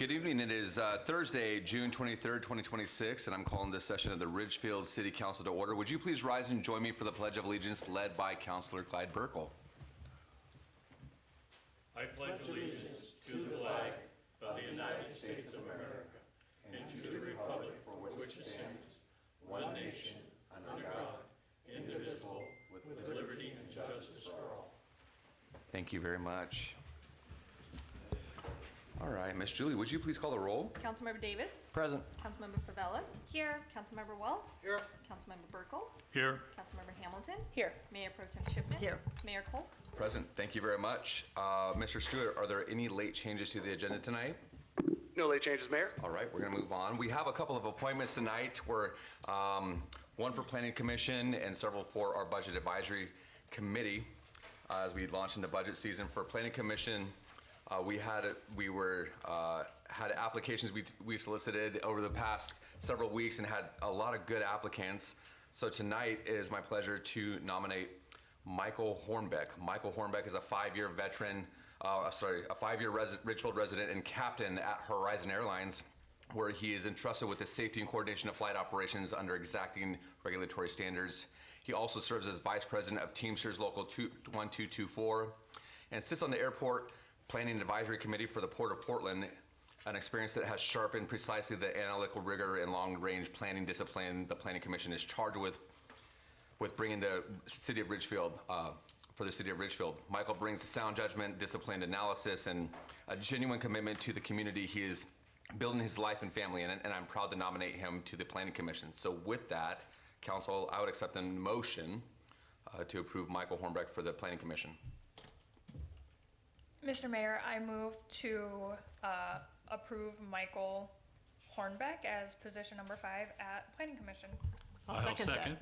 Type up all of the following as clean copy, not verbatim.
Good evening. It is Thursday, June 23rd, 2026, and I'm calling this session of the Ridgefield City Council to order. Would you please rise and join me for the Pledge of Allegiance led by Councilor Clyde Burkle? I pledge allegiance to the flag of the United States of America and to the republic for which it stands, one nation, under God, indivisible, with liberty and justice for all. Thank you very much. All right, Miss Julie, would you please call the roll? Councilmember Davis. Present. Councilmember Favela. Here. Councilmember Wells. Here. Councilmember Burkle. Here. Councilmember Hamilton. Here. Mayor Pro Tem Shipman. Here. Mayor Cole. Present. Thank you very much. Mr. Stewart, are there any late changes to the agenda tonight? No late changes, Mayor. All right, we're going to move on. We have a couple of appointments tonight. We're one for Planning Commission and several for our Budget Advisory Committee as we launch into budget season. For Planning Commission, we had applications we solicited over the past several weeks and had a lot of good applicants. So tonight it is my pleasure to nominate Michael Hornbeck. Michael Hornbeck is a five-year veteran, a five-year Ridgefield resident and captain at Horizon Airlines, where he is entrusted with the safety and coordination of flight operations under exacting regulatory standards. He also serves as vice president of Teamsters Local 1224 and sits on the airport Planning Advisory Committee for the Port of Portland, an experience that has sharpened precisely the analytical rigor and long-range planning discipline the Planning Commission is charged with bringing the city of Ridgefield, for the city of Ridgefield. Michael brings sound judgment, disciplined analysis, and a genuine commitment to the community he is building his life and family in, and I'm proud to nominate him to the Planning Commission. So with that, Council, I would accept a motion to approve Michael Hornbeck for the Planning Commission. Mr. Mayor, I move to approve Michael Hornbeck as position number 5 at Planning Commission. I'll second that.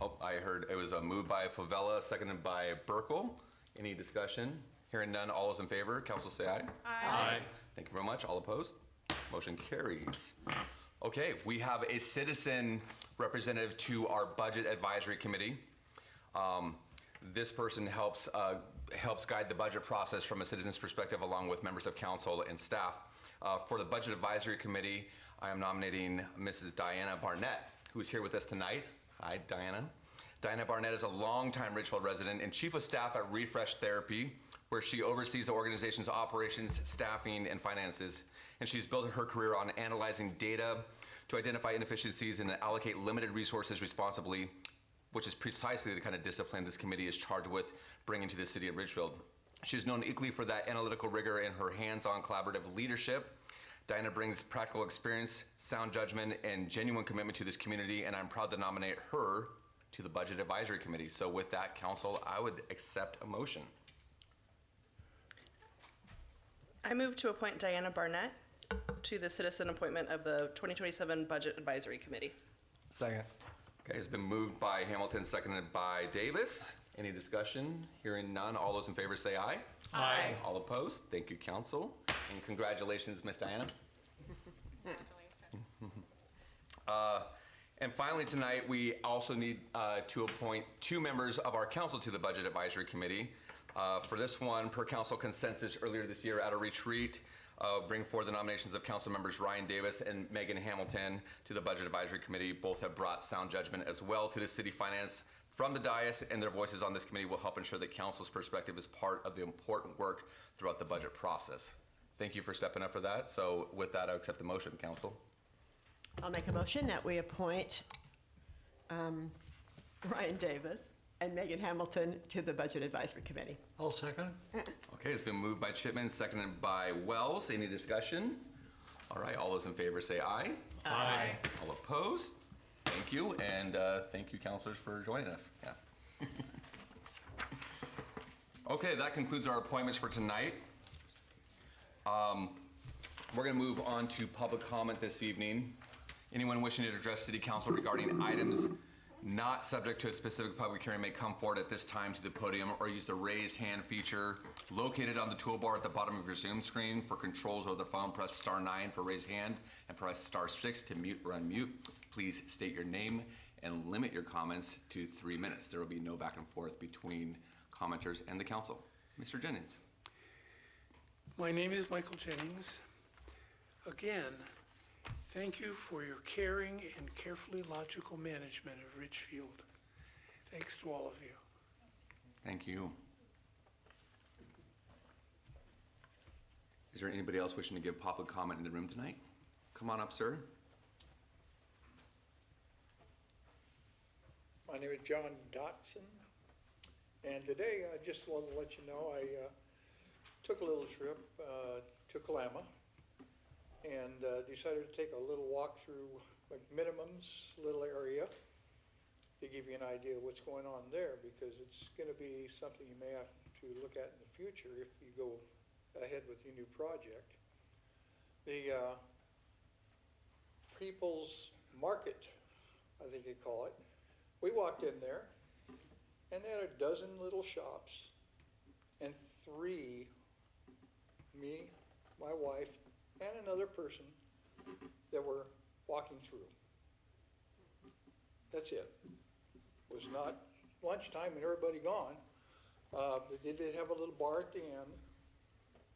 Oh, I heard it was moved by Favela, seconded by Burkle. Any discussion? Hearing none, all those in favor, Council say aye. Aye. Thank you very much. All opposed? Motion carries. Okay, we have a citizen representative to our Budget Advisory Committee. This person helps guide the budget process from a citizen's perspective along with members of council and staff. For the Budget Advisory Committee, I am nominating Mrs. Diana Barnett, who is here with us tonight. Hi, Diana. Diana Barnett is a longtime Ridgefield resident and chief of staff at Refresh Therapy, where she oversees the organization's operations, staffing, and finances. And she's built her career on analyzing data to identify inefficiencies and allocate limited resources responsibly, which is precisely the kind of discipline this committee is charged with bringing to the city of Ridgefield. She is known equally for that analytical rigor and her hands-on collaborative leadership. Diana brings practical experience, sound judgment, and genuine commitment to this community, and I'm proud to nominate her to the Budget Advisory Committee. So with that, Council, I would accept a motion. I move to appoint Diana Barnett to the citizen appointment of the 2027 Budget Advisory Committee. Second. Okay, it's been moved by Hamilton, seconded by Davis. Any discussion? Hearing none, all those in favor say aye. Aye. All opposed? Thank you, Council. And congratulations, Miss Diana. And finally tonight, we also need to appoint 2 members of our council to the Budget Advisory Committee. For this one, per council consensus earlier this year at a retreat, bring forward the nominations of council members Ryan Davis and Megan Hamilton to the Budget Advisory Committee. Both have brought sound judgment as well to the city finance from the dais, and their voices on this committee will help ensure that council's perspective is part of the important work throughout the budget process. Thank you for stepping up for that. So with that, I accept the motion, Council. I'll make a motion that we appoint Ryan Davis and Megan Hamilton to the Budget Advisory Committee. I'll second. Okay, it's been moved by Chipman, seconded by Wells. Any discussion? All right, all those in favor say aye. Aye. All opposed? Thank you, and thank you, councilors, for joining us. Yeah. Okay, that concludes our appointments for tonight. We're going to move on to public comment this evening. Anyone wishing to address City Council regarding items not subject to a specific public hearing may come forward at this time to the podium or use the raise hand feature located on the toolbar at the bottom of your Zoom screen. For controls over the phone, press *9 for raise hand and press *6 to mute or unmute. Please state your name and limit your comments to 3 minutes. There will be no back and forth between commenters and the council. Mr. Jennings. My name is Michael Jennings. Again, thank you for your caring and carefully logical management of Ridgefield. Thanks to all of you. Thank you. Is there anybody else wishing to give public comment in the room tonight? Come on up, sir. My name is John Dotson, and today I just wanted to let you know I took a little trip to Kalama and decided to take a little walk through McMinimum's little area to give you an idea of what's going on there, because it's going to be something you may have to look at in the future if you go ahead with your new project. The People's Market, I think they call it. We walked in there, and they had a dozen little shops, and three, me, my wife, and another person that were walking through. That's it. It was not lunchtime and everybody gone. They did have a little bar at the end.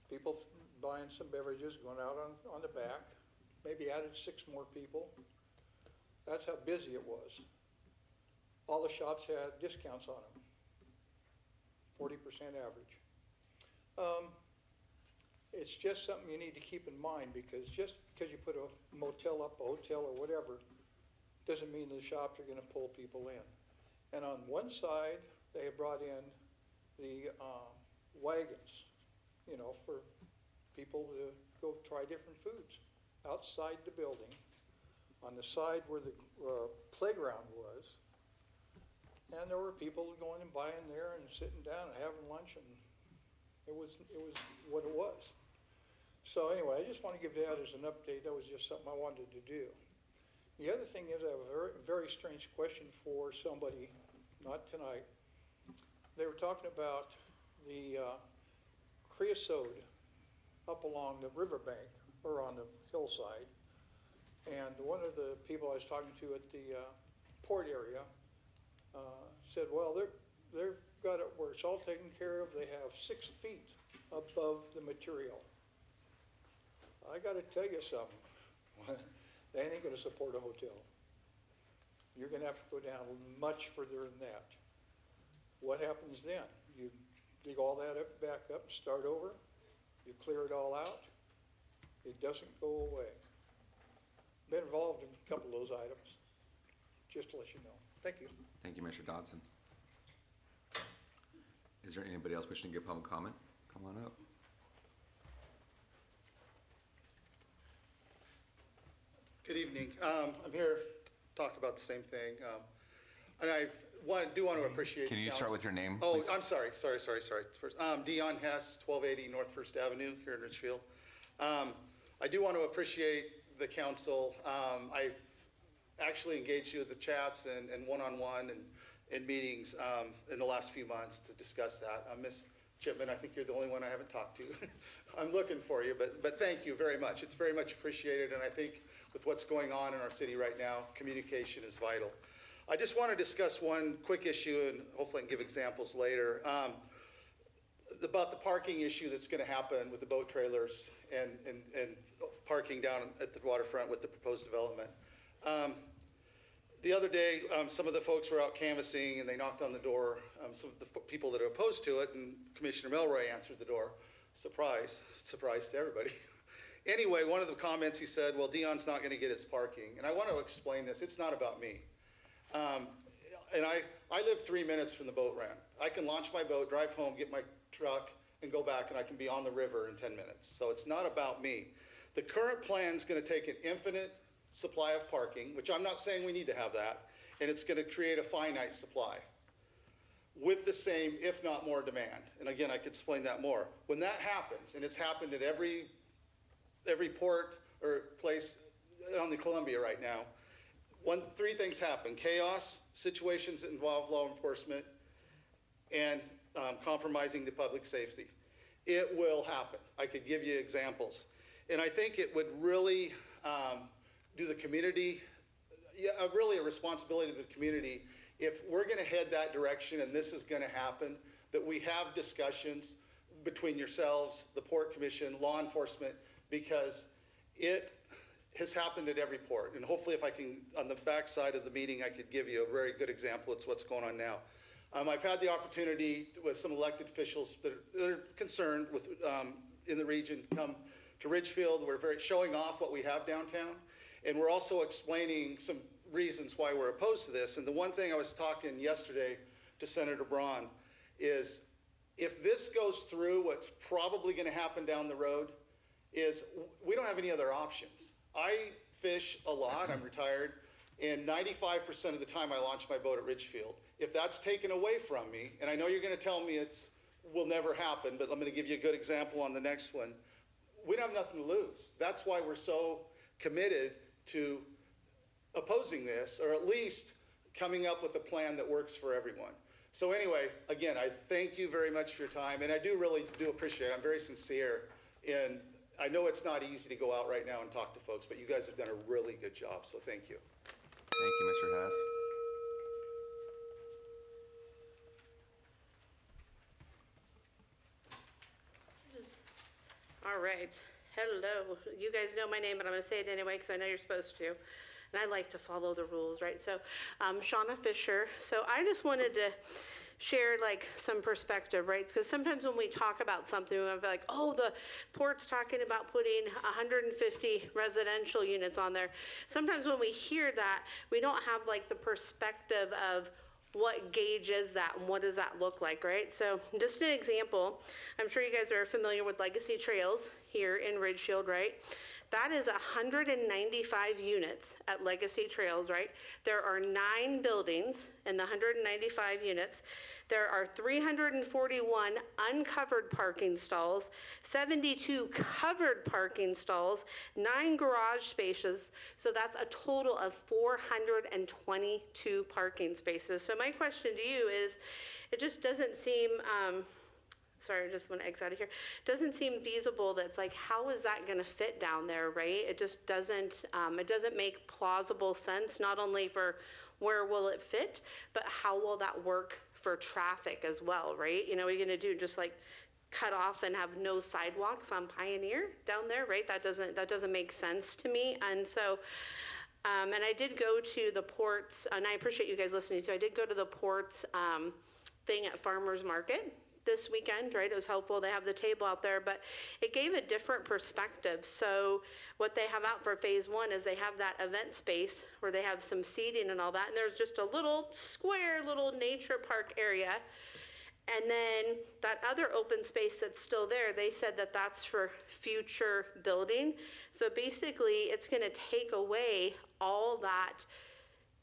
People buying some beverages, going out on the back. Maybe added 6 more people. That's how busy it was. All the shops had discounts on them, 40% average. It's just something you need to keep in mind, because just because you put a motel up, a hotel or whatever, doesn't mean the shops are gonna pull people in. And on one side, they had brought in the wagons, you know, for people to go try different foods outside the building. On the side where the playground was, and there were people going and buying there and sitting down and having lunch, and it was what it was. So anyway, I just want to give that as an update. That was just something I wanted to do. The other thing is, I have a very, very strange question for somebody, not tonight. They were talking about the creosote up along the riverbank or on the hillside. And one of the people I was talking to at the port area said, well, they've got it where it's all taken care of. They have 6 feet above the material. I got to tell you something. They ain't going to support a hotel. You're going to have to go down much further than that. What happens then? You dig all that up, back up, and start over. You clear it all out. It doesn't go away. Been involved in a couple of those items, just to let you know. Thank you. Thank you, Mr. Dodson. Is there anybody else wishing to give public comment? Come on up. Good evening. I'm here to talk about the same thing. And I do want to appreciate. Can you start with your name, Oh, please? I'm sorry. First, Dion Hess, 1280 North First Avenue here in Ridgefield. I do want to appreciate the council. I've actually engaged you with the chats and one-on-one and in meetings in the last few months to discuss that. Ms. Chipman, I think you're the only one I haven't talked to. I'm looking for you, but thank you very much. It's very much appreciated, and I think with what's going on in our city right now, communication is vital. I just want to discuss one quick issue, and hopefully I can give examples later, about the parking issue that's going to happen with the boat trailers and parking down at the waterfront with the proposed development. The other day, some of the folks were out canvassing, and they knocked on the door, some of the people that are opposed to it, and Commissioner Melroy answered the door. Surprise to everybody. Anyway, one of the comments, he said, well, Dion's not going to get his parking. And I want to explain this. It's not about me. And I live 3 minutes from the boat ramp. I can launch my boat, drive home, get my truck, and go back, and I can be on the river in 10 minutes. So it's not about me. The current plan is going to take an infinite supply of parking, which I'm not saying we need to have that, and it's going to create a finite supply with the same, if not more, demand. And again, I could explain that more. When that happens, and it's happened at every port or place on the Columbia right now, 3 things happen: chaos, situations that involve law enforcement, and compromising the public safety. It will happen. I could give you examples. And I think it would really do the community, really a responsibility to the community, if we're going to head that direction and this is going to happen, that we have discussions between yourselves, the Port Commission, law enforcement, because it has happened at every port. And hopefully if I can, on the backside of the meeting, I could give you a very good example of what's going on now. I've had the opportunity with some elected officials that are concerned with, in the region, come to Ridgefield. We're showing off what we have downtown. And we're also explaining some reasons why we're opposed to this. And the one thing I was talking yesterday to Senator Braun is, if this goes through, what's probably going to happen down the road is we don't have any other options. I fish a lot, I'm retired, and 95% of the time I launch my boat at Ridgefield. If that's taken away from me, and I know you're going to tell me it will never happen, but I'm going to give you a good example on the next one. We don't have nothing to lose. That's why we're so committed to opposing this, or at least coming up with a plan that works for everyone. So anyway, again, I thank you very much for your time, and I really do appreciate it. I'm very sincere, and I know it's not easy to go out right now and talk to folks, but you guys have done a really good job, so thank you. Thank you, Mr. Hess. All right. Hello. You guys know my name, but I'm going to say it anyway because I know you're supposed to. And I like to follow the rules, right? So, Shauna Fisher. So I just wanted to share like some perspective, right? Because sometimes when we talk about something, we're like, oh, the port's talking about putting 150 residential units on there. Sometimes when we hear that, we don't have like the perspective of what gauge is that and what does that look like, right? So just an example, I'm sure you guys are familiar with Legacy Trails here in Ridgefield, right? That is 195 units at Legacy Trails, right? There are 9 buildings in the 195 units. There are 341 uncovered parking stalls, 72 covered parking stalls, 9 garage spaces. So that's a total of 422 parking spaces. So my question to you is, it just doesn't seem, sorry, I just want to exit out of here. Doesn't seem feasible. That's like, how is that going to fit down there, right? It just doesn't, it doesn't make plausible sense, not only for where will it fit, but how will that work for traffic as well, right? You know, what are you going to do, just like cut off and have no sidewalks on Pioneer down there, right? That doesn't make sense to me. And so, and I did go to the ports, and I appreciate you guys listening to, I did go to the ports thing at Farmers Market this weekend, right? It was helpful. They have the table out there, but it gave a different perspective. So what they have out for phase 1 is they have that event space where they have some seating and all that, and there's just a little square, little nature park area. And then that other open space that's still there, they said that that's for future building. So basically it's going to take away all that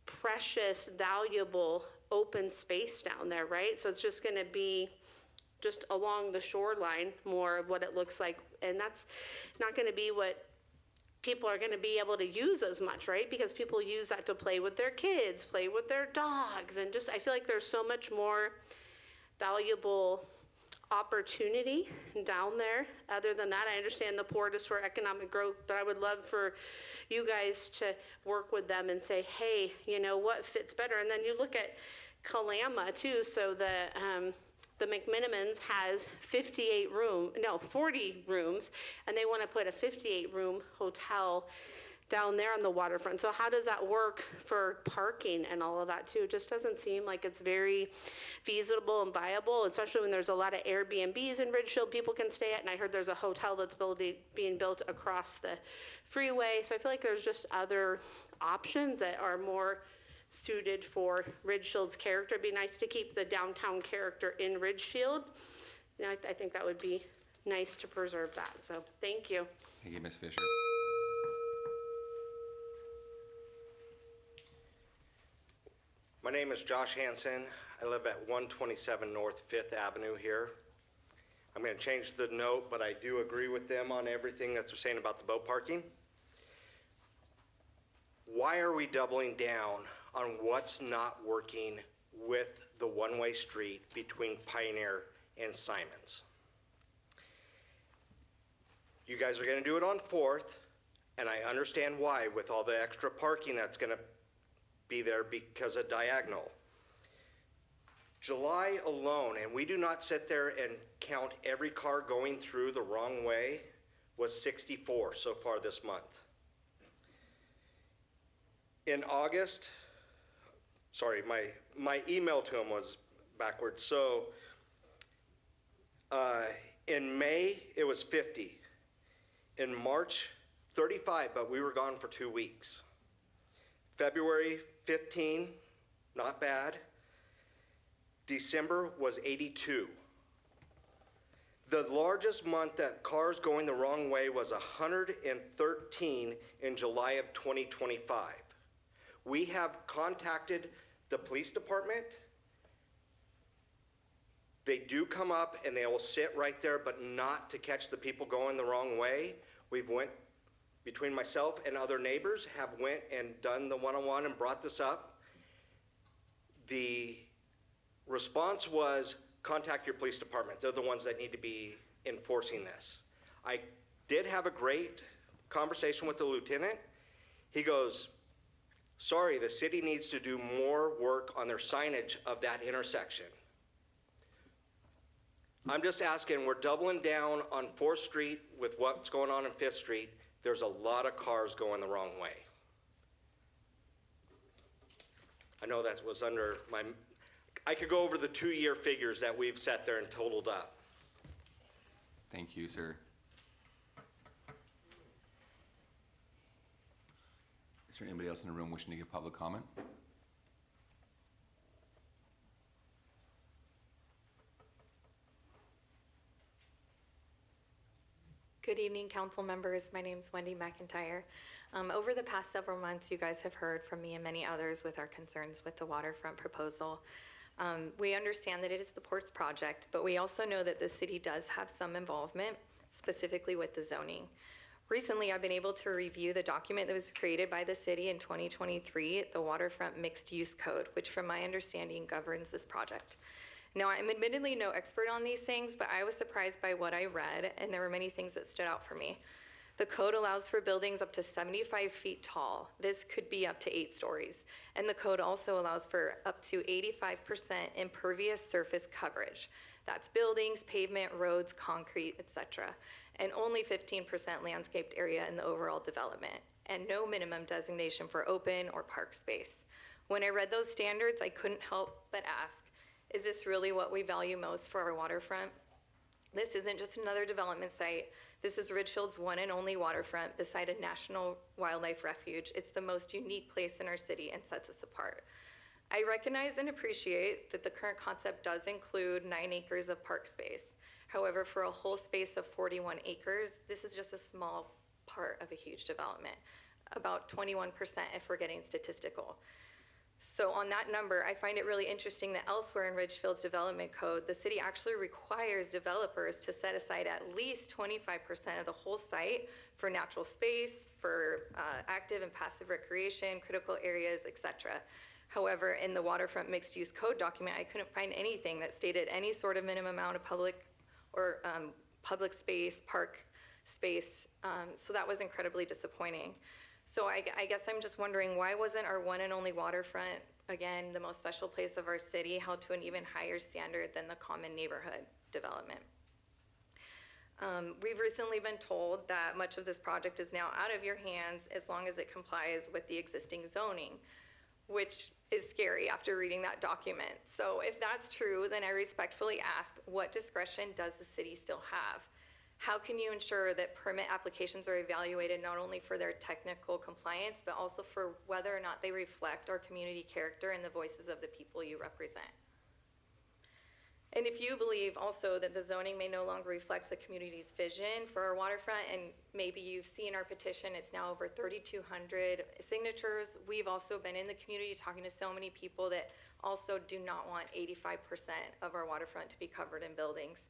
precious, valuable open space down there, right? So it's just going to be just along the shoreline more of what it looks like. And that's not going to be what people are going to be able to use as much, right? Because people use that to play with their kids, play with their dogs. And just, I feel like there's so much more valuable opportunity down there. Other than that, I understand the port is for economic growth, but I would love for you guys to work with them and say, hey, you know, what fits better? And then you look at Kalama too. So the McMinimans has 40 rooms, and they want to put a 58-room hotel down there on the waterfront. So how does that work for parking and all of that too? It just doesn't seem like it's very feasible and viable, especially when there's a lot of Airbnbs in Ridgefield people can stay at, and I heard there's a hotel that's being built across the freeway. So I feel like there's just other options that are more suited for Ridgefield's character. It'd be nice to keep the downtown character in Ridgefield. You know, I think that would be nice to preserve that. So thank you. Thank you, Ms. Fisher. My name is Josh Hansen. I live at 127 North 5th Avenue here. I'm going to change the note, but I do agree with them on everything that they're saying about the boat parking. Why are we doubling down on what's not working with the one-way street between Pioneer and Simons? You guys are going to do it on 4th, and I understand why with all the extra parking that's going to be there because of diagonal. July alone, and we do not sit there and count every car going through the wrong way, was 64 so far this month. In August, sorry, my email to him was backwards. So in May, it was 50. In March, 35, but we were gone for 2 weeks. February, 15, not bad. December was 82. The largest month that cars going the wrong way was 113 in July of 2025. We have contacted the police department. They do come up and they will sit right there, but not to catch the people going the wrong way. We've went, between myself and other neighbors, have went and done the one-on-one and brought this up. The response was, contact your police department. They're the ones that need to be enforcing this. I did have a great conversation with the lieutenant. He goes, sorry, the city needs to do more work on their signage of that intersection. I'm just asking, we're doubling down on 4th Street with what's going on in 5th Street. There's a lot of cars going the wrong way. I know that was under my, I could go over the 2-year figures that we've set there and totaled up. Thank you, sir. Is there anybody else in the room wishing to give public comment? Good evening, council members. My name is Wendy McIntyre. Over the past several months, you guys have heard from me and many others with our concerns with the waterfront proposal. We understand that it is the port's project, but we also know that the city does have some involvement, specifically with the zoning. Recently, I've been able to review the document that was created by the city in 2023, the Waterfront Mixed Use Code, which from my understanding governs this project. Now, I'm admittedly no expert on these things, but I was surprised by what I read, and there were many things that stood out for me. The code allows for buildings up to 75 feet tall. This could be up to 8 stories. And the code also allows for up to 85% impervious surface coverage. That's buildings, pavement, roads, concrete, etc. And only 15% landscaped area in the overall development, and no minimum designation for open or park space. When I read those standards, I couldn't help but ask, is this really what we value most for our waterfront? This isn't just another development site. This is Ridgefield's one and only waterfront beside a national wildlife refuge. It's the most unique place in our city and sets us apart. I recognize and appreciate that the current concept does include 9 acres of park space. However, for a whole space of 41 acres, this is just a small part of a huge development, about 21% if we're getting statistical. So on that number, I find it really interesting that elsewhere in Ridgefield's development code, the city actually requires developers to set aside at least 25% of the whole site for natural space, for active and passive recreation, critical areas, etc. However, in the waterfront mixed use code document, I couldn't find anything that stated any sort of minimum amount of public or public space, park space. So that was incredibly disappointing. So I guess I'm just wondering, why wasn't our one and only waterfront, again, the most special place of our city, held to an even higher standard than the common neighborhood development? We've recently been told that much of this project is now out of your hands as long as it complies with the existing zoning, which is scary after reading that document. So if that's true, then I respectfully ask, what discretion does the city still have? How can you ensure that permit applications are evaluated not only for their technical compliance, but also for whether or not they reflect our community character and the voices of the people you represent? And if you believe also that the zoning may no longer reflect the community's vision for our waterfront, and maybe you've seen our petition, it's now over 3,200 signatures. We've also been in the community talking to so many people that also do not want 85% of our waterfront to be covered in buildings.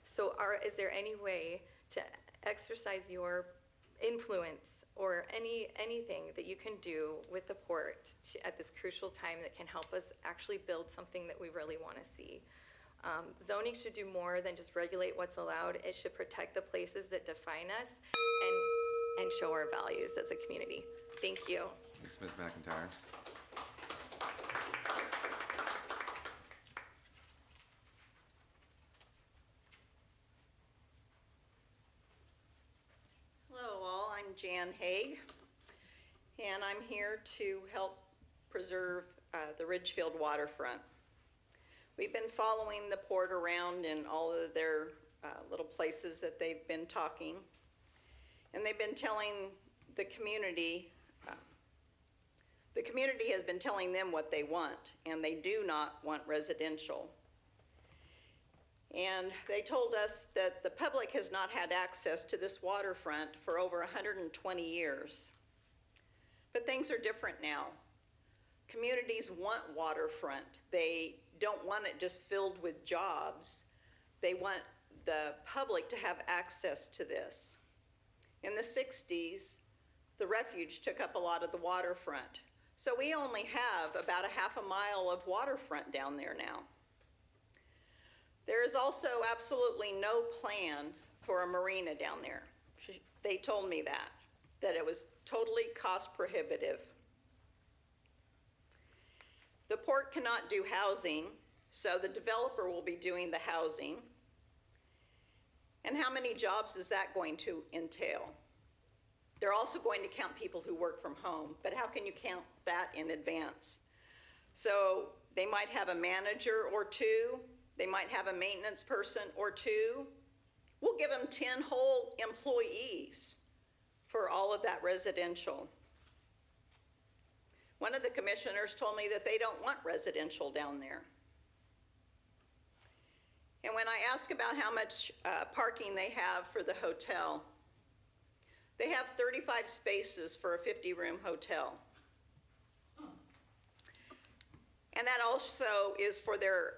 So is there any way to exercise your influence or anything that you can do with the port at this crucial time that can help us actually build something that we really want to see? Zoning should do more than just regulate what's allowed. It should protect the places that define us and show our values as a community. Thank you. Thanks, Ms. McIntyre. Jan Haig, and I'm here to help preserve the Ridgefield waterfront. We've been following the port around in all of their little places that they've been talking, and they've been telling the community has been telling them what they want, and they do not want residential. And they told us that the public has not had access to this waterfront for over 120 years. But things are different now. Communities want waterfront. They don't want it just filled with jobs. They want the public to have access to this. In the 60s, the refuge took up a lot of the waterfront. So we only have about a half a mile of waterfront down there now. There is also absolutely no plan for a marina down there. They told me that it was totally cost prohibitive. The port cannot do housing, so the developer will be doing the housing. And how many jobs is that going to entail? They're also going to count people who work from home, but how can you count that in advance? So they might have a manager or two. They might have a maintenance person or two. We'll give them 10 whole employees for all of that residential. One of the commissioners told me that they don't want residential down there. And when I ask about how much parking they have for the hotel, they have 35 spaces for a 50-room hotel. And that also is for their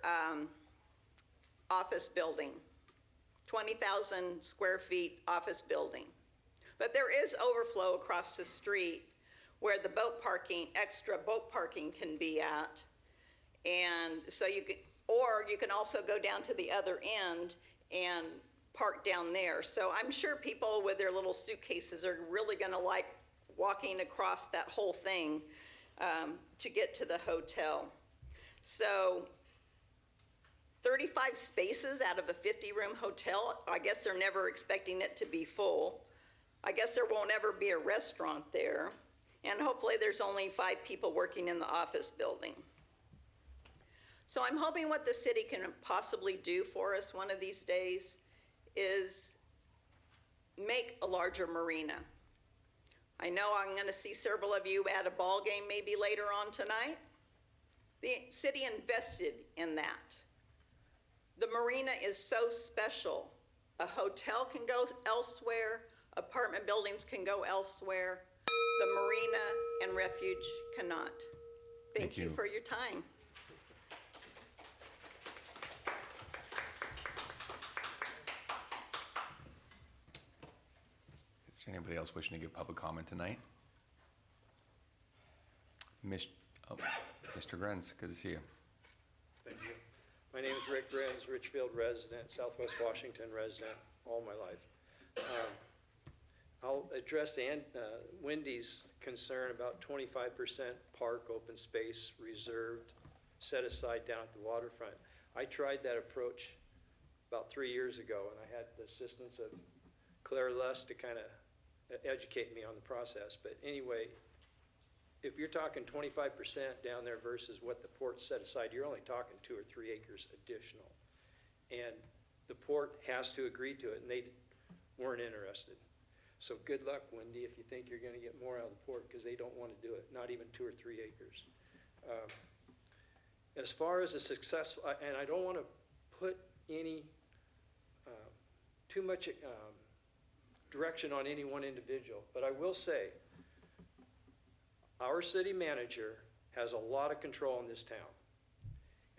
office building, 20,000 square feet office building. But there is overflow across the street where the boat parking, extra boat parking can be at. And so you can also go down to the other end and park down there. So I'm sure people with their little suitcases are really gonna like walking across that whole thing to get to the hotel. So 35 spaces out of a 50-room hotel, I guess they're never expecting it to be full. I guess there won't ever be a restaurant there. And hopefully there's only 5 people working in the office building. So I'm hoping what the city can possibly do for us one of these days is make a larger marina. I know I'm gonna see several of you at a ball game maybe later on tonight. The city invested in that. The marina is so special. A hotel can go elsewhere, apartment buildings can go elsewhere. The marina and refuge cannot. Thank you for your time. Is there anybody else wishing to give public comment tonight? Mr. Grenz, good to see you. Thank you. My name is Rick Grenz, Ridgefield resident, Southwest Washington resident, all my life. I'll address Wendy's concern about 25% park open space reserved, set aside down at the waterfront. I tried that approach about 3 years ago, and I had the assistance of Claire Lust to kind of educate me on the process. But anyway, if you're talking 25% down there versus what the port set aside, you're only talking 2 or 3 acres additional. And the port has to agree to it, and they weren't interested. So good luck, Wendy, if you think you're gonna get more out of the port, because they don't want to do it, not even 2 or 3 acres. As far as a successful, and I don't want to put any too much direction on any one individual, but I will say, our city manager has a lot of control in this town.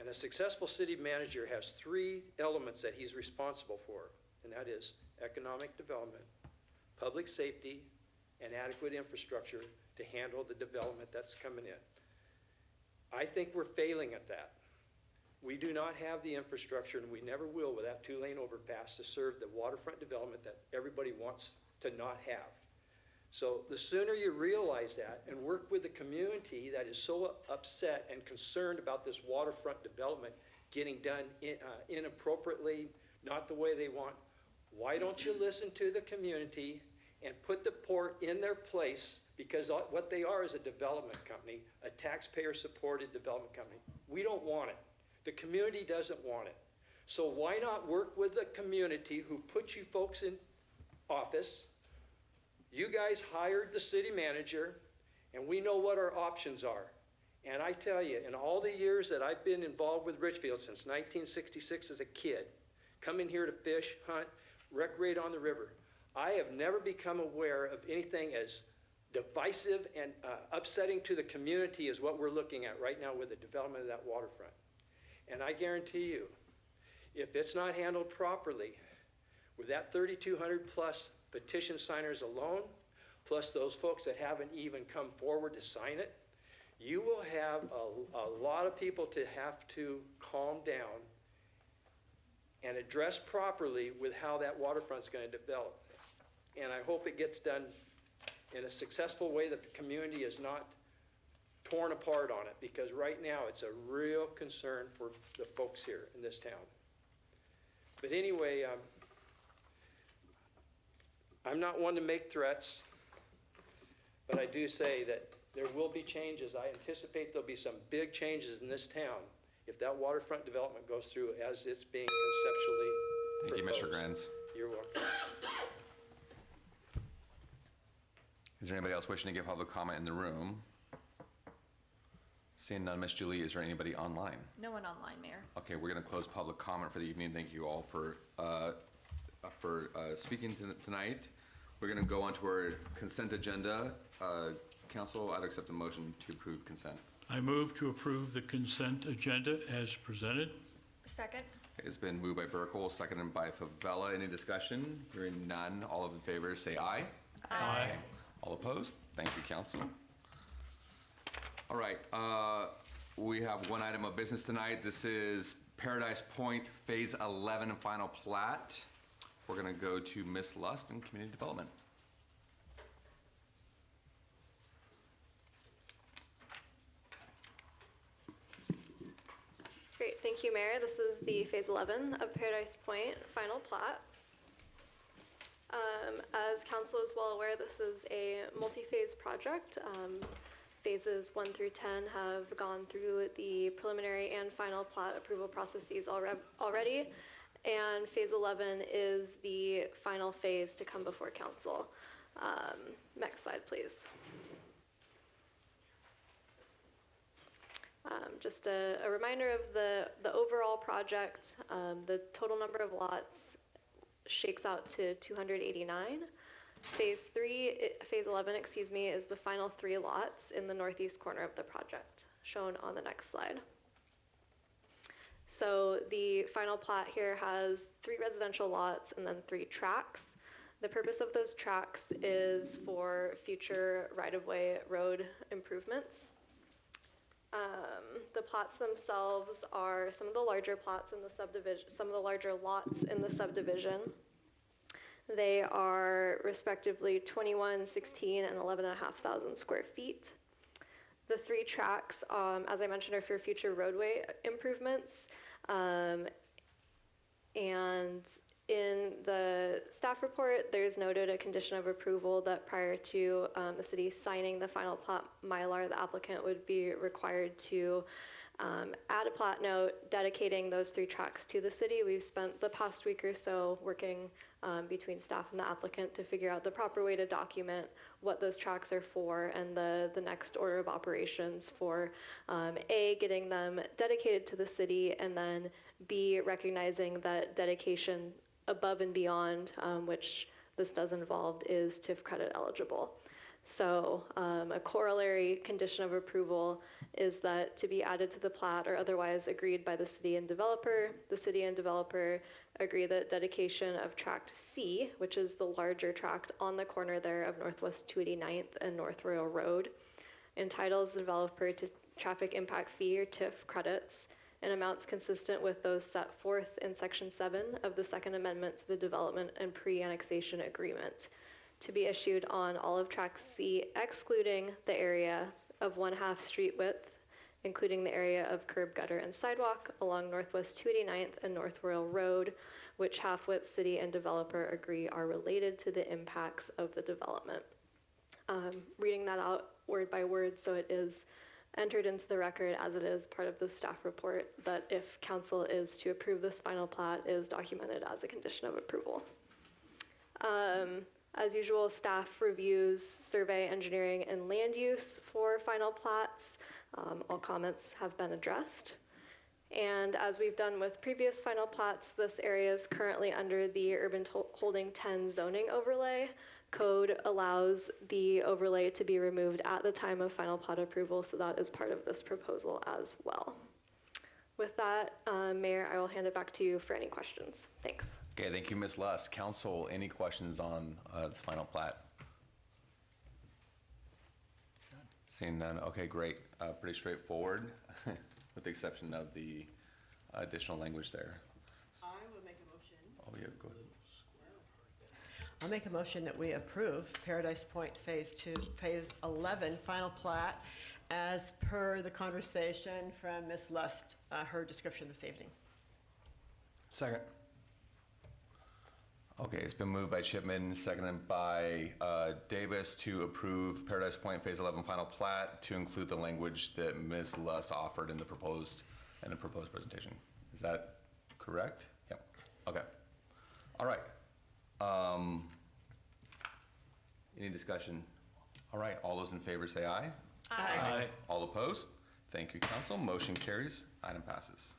And a successful city manager has 3 elements that he's responsible for, and that is economic development, public safety, and adequate infrastructure to handle the development that's coming in. I think we're failing at that. We do not have the infrastructure, and we never will with that 2-lane overpass to serve the waterfront development that everybody wants to not have. So the sooner you realize that and work with the community that is so upset and concerned about this waterfront development getting done inappropriately, not the way they want, why don't you listen to the community and put the port in their place, because what they are is a development company, a taxpayer-supported development company. We don't want it. The community doesn't want it. So why not work with the community who put you folks in office? You guys hired the city manager, and we know what our options are. And I tell you, in all the years that I've been involved with Ridgefield, since 1966 as a kid, coming here to fish, hunt, recreate on the river, I have never become aware of anything as divisive and upsetting to the community as what we're looking at right now with the development of that waterfront. And I guarantee you, if it's not handled properly, with that 3,200 plus petition signers alone, plus those folks that haven't even come forward to sign it, you will have a lot of people to have to calm down and address properly with how that waterfront's going to develop. And I hope it gets done in a successful way that the community is not torn apart on it, because right now it's a real concern for the folks here in this town. But anyway, I'm not one to make threats, but I do say that there will be changes. I anticipate there'll be some big changes in this town if that waterfront development goes through as it's being conceptually Thank you, proposed. Mr. Grins. You're welcome. Is there anybody else wishing to give public comment in the room? Seeing none, Ms. Julie, is there anybody online? No one online, Mayor. Okay, we're going to close public comment for the evening. Thank you all for speaking tonight. We're going to go on to our consent agenda. Council, I'd accept a motion to approve consent. I move to approve the consent agenda as presented. Second. It's been moved by Burkle, seconded by Favela. Any discussion? Hearing none. All in favor say aye. Aye. All opposed? Thank you, Council. All right, we have one item of business tonight. This is Paradise Point Phase 11 final plat. We're going to go to Ms. Lust in Community Development. Great, thank you, Mayor. This is the Phase 11 of Paradise Point final plat. As Council is well aware, this is a multi-phase project. Phases 1 through 10 have gone through the preliminary and final plat approval processes already, and Phase 11 is the final phase to come before Council. Next slide, please. Just a reminder of the overall project. The total number of lots shakes out to 289. Phase 11, is the final 3 lots in the northeast corner of the project, shown on the next slide. So the final plat here has 3 residential lots and then 3 tracts. The purpose of those tracts is for future right-of-way road improvements. The plats themselves are some of the larger plots in the subdivision, some of the larger lots in the subdivision. They are respectively 21, 16, and 11,500 square feet. The 3 tracks, as I mentioned, are for future roadway improvements. And in the staff report, there's noted a condition of approval that prior to the city signing the final plat Mylar, the applicant would be required to add a plat note dedicating those 3 tracks to the city. We've spent the past week or so working between staff and the applicant to figure out the proper way to document what those tracks are for and the next order of operations for A, getting them dedicated to the city, and then B, recognizing that dedication above and beyond, which this does involve, is TIF credit eligible. So a corollary condition of approval is that to be added to the plat or otherwise agreed by the city and developer agree that dedication of tract C, which is the larger tract on the corner there of Northwest 289th and North Royal Road, entitles the developer to traffic impact fee or TIF credits in amounts consistent with those set forth in Section 7 of the Second Amendment to the Development and Pre-Annexation Agreement, to be issued on all of Tract C, excluding the area of 1/2 street width, including the area of curb, gutter, and sidewalk along Northwest 289th and North Royal Road, which Half-Wit City and developer agree are related to the impacts of the development. Reading that out word by word, so it is entered into the record as it is part of the staff report, that if council is to approve this final plat, is documented as a condition of approval. As usual, staff reviews survey, engineering, and land use for final plats. All comments have been addressed. And as we've done with previous final plats, this area is currently under the Urban Holding 10 zoning overlay. Code allows the overlay to be removed at the time of final plat approval, so that is part of this proposal as well. With that, Mayor, I will hand it back to you for any questions. Thanks. Okay, thank you, Ms. Luss. Council, any questions on this final plat? Seeing none, okay, great. Pretty straightforward, with the exception of the additional language there. I will make a motion. Oh, yeah, go ahead. I'll make a motion that we approve Paradise Point Phase 2, Phase 11 final plat as per the conversation from Ms. Lust, her description this evening. Second. Okay, it's been moved by Chipman, seconded by Davis to approve Paradise Point Phase 11 final plat to include the language that Ms. Luss offered in the proposed presentation. Is that correct? Yep. Okay. All right. Any discussion? All right, all those in favor say aye. Aye. All opposed? Thank you, council. Motion carries. Item passes.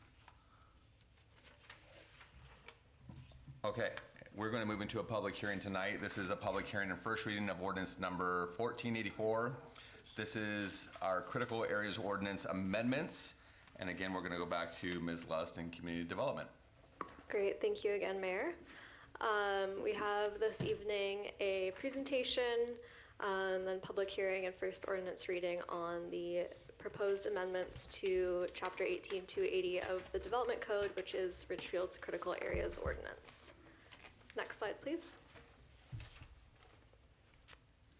Okay, we're going to move into a public hearing tonight. This is a public hearing and first reading of ordinance number 1484. This is our critical areas ordinance amendments. And again, we're going to go back to Ms. Lust in community development. Great, thank you again, Mayor. We have this evening a presentation, then public hearing and first ordinance reading on the proposed amendments to Chapter 18280 of the Development Code, which is Ridgefield's Critical Areas Ordinance. Next slide, please.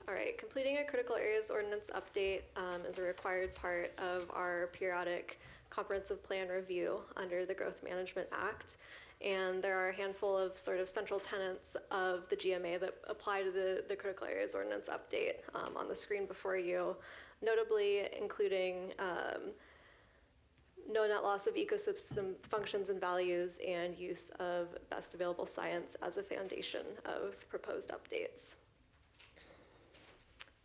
All right, completing a Critical Areas Ordinance update is a required part of our periodic comprehensive plan review under the Growth Management Act. And there are a handful of sort of central tenets of the GMA that apply to the Critical Areas Ordinance update on the screen before you, notably including no net loss of ecosystem functions and values and use of best available science as a foundation of proposed updates.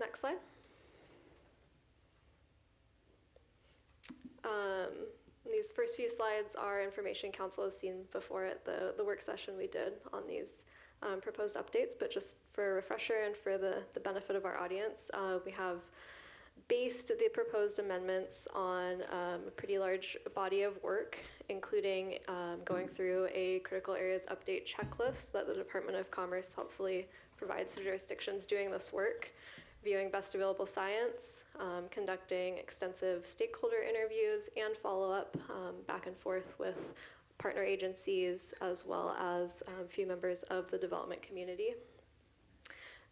Next slide. These first few slides are information council has seen before at the work session we did on these proposed updates, but just for a refresher and for the benefit of our audience, we have based the proposed amendments on a pretty large body of work, including going through a critical areas update checklist that the Department of Commerce helpfully provides to jurisdictions doing this work, viewing best available science, conducting extensive stakeholder interviews and follow-up back and forth with partner agencies as well as a few members of the development community,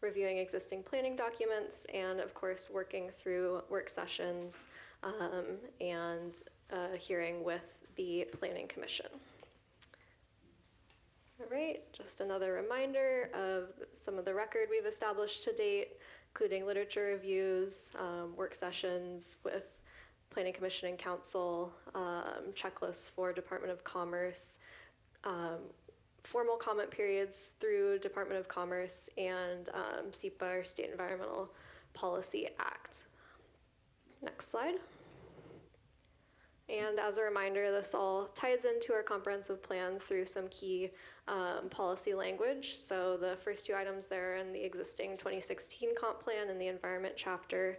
reviewing existing planning documents, and of course working through work sessions and hearing with the Planning Commission. All right, just another reminder of some of the record we've established to date, including literature reviews, work sessions with Planning Commission and Council, checklists for Department of Commerce, formal comment periods through Department of Commerce, and SEPA, or State Environmental Policy Act. Next slide. And as a reminder, this all ties into our comprehensive plan through some key policy language. So the first two items there are in the existing 2016 comp plan in the environment chapter,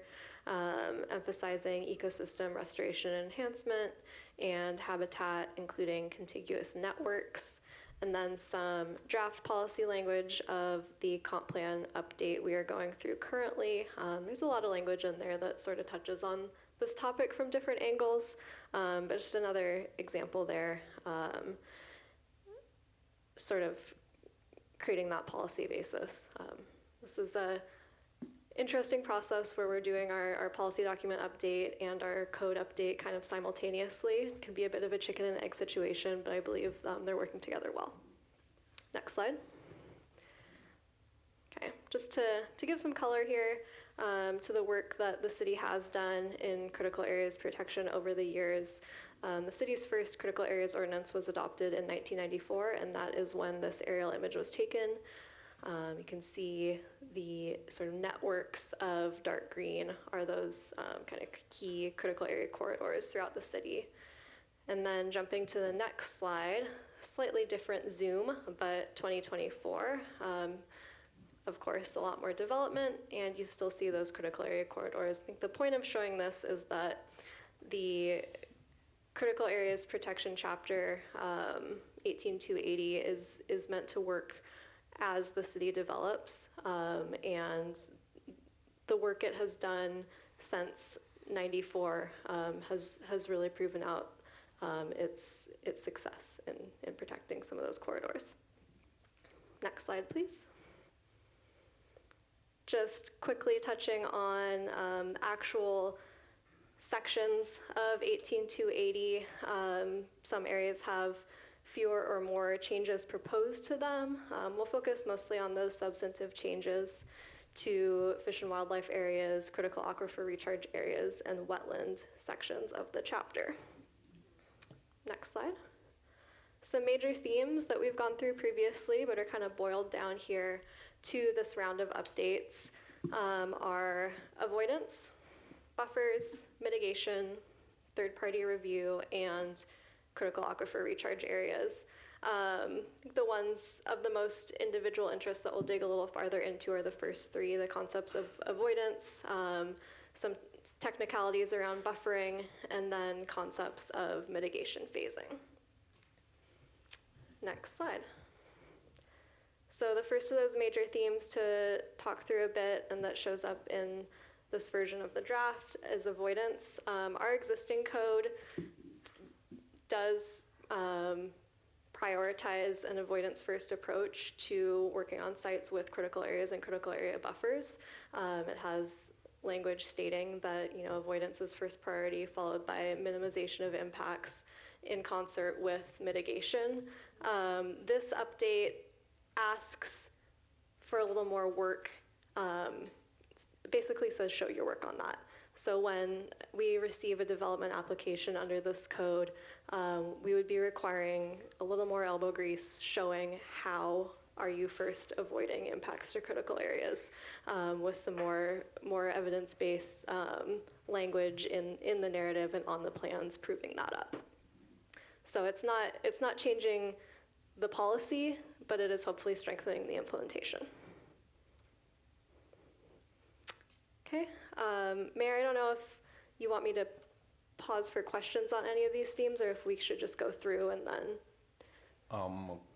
emphasizing ecosystem restoration and enhancement and habitat, including contiguous networks, and then some draft policy language of the comp plan update we are going through currently. There's a lot of language in there that sort of touches on this topic from different angles, but just another example there, sort of creating that policy basis. This is a interesting process where we're doing our policy document update and our code update kind of simultaneously. It can be a bit of a chicken and egg situation, but I believe they're working together well. Next slide. Okay, just to give some color here to the work that the city has done in critical areas protection over the years. The city's first critical areas ordinance was adopted in 1994, and that is when this aerial image was taken. You can see the sort of networks of dark green are those kind of key critical area corridors throughout the city. And then jumping to the next slide, slightly different zoom, but 2024. Of course, a lot more development, and you still see those critical area corridors. I think the point of showing this is that the critical areas protection chapter 18280 is meant to work as the city develops, and the work it has done since 94 has really proven out its success in protecting some of those corridors. Next slide, please. Just quickly touching on actual sections of 18280. Some areas have fewer or more changes proposed to them. We'll focus mostly on those substantive changes to fish and wildlife areas, critical aquifer recharge areas, and wetland sections of the chapter. Next slide. Some major themes that we've gone through previously but are kind of boiled down here to this round of updates are avoidance, buffers, mitigation, third-party review, and critical aquifer recharge areas. The ones of the most individual interest that we'll dig a little farther into are the first three, the concepts of avoidance, some technicalities around buffering, and then concepts of mitigation phasing. Next slide. So the first of those major themes to talk through a bit, and that shows up in this version of the draft, is avoidance. Our existing code does prioritize an avoidance-first approach to working on sites with critical areas and critical area buffers. It has language stating that avoidance is first priority, followed by minimization of impacts in concert with mitigation. This update asks for a little more work, basically says show your work on that. So when we receive a development application under this code, we would be requiring a little more elbow grease showing how are you first avoiding impacts to critical areas with some more evidence-based language in the narrative and on the plans proving that up. So it's not changing the policy, but it is hopefully strengthening the implementation. Okay, Mayor, I don't know if you want me to pause for questions on any of these themes, or if we should just go through and then.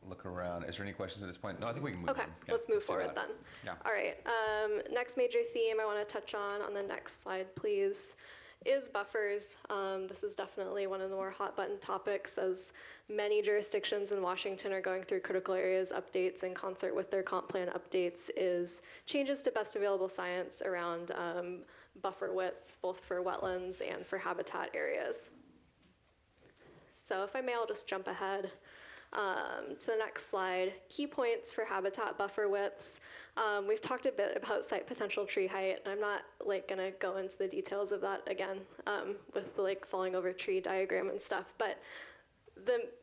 Look around. Is there any questions at this point? No, I think we can move on. Okay, Yeah, let's move do forward that. then. Yeah. All right, next major theme I want to touch on the next slide, please, is buffers. This is definitely one of the more hot button topics, as many jurisdictions in Washington are going through critical areas updates in concert with their comp plan updates, is changes to best available science around buffer widths, both for wetlands and for habitat areas. So if I may, I'll just jump ahead to the next slide. Key points for habitat buffer widths. We've talked a bit about site potential tree height, and I'm not gonna go into the details of that again with the falling over tree diagram and stuff, but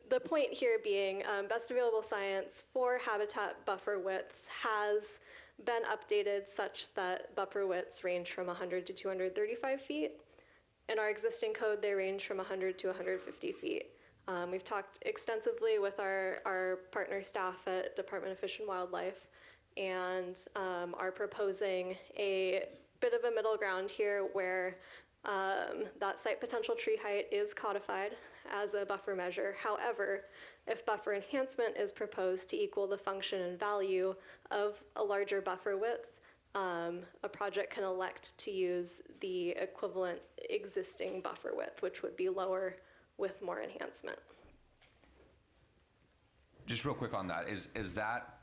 the point here being best available science for habitat buffer widths has been updated such that buffer widths range from 100 to 235 feet. In our existing code, they range from 100 to 150 feet. We've talked extensively with our partner staff at Department of Fish and Wildlife, and are proposing a bit of a middle ground here where that site potential tree height is codified as a buffer measure. However, if buffer enhancement is proposed to equal the function and value of a larger buffer width, a project can elect to use the equivalent existing buffer width, which would be lower with more enhancement. Just real quick on that, is that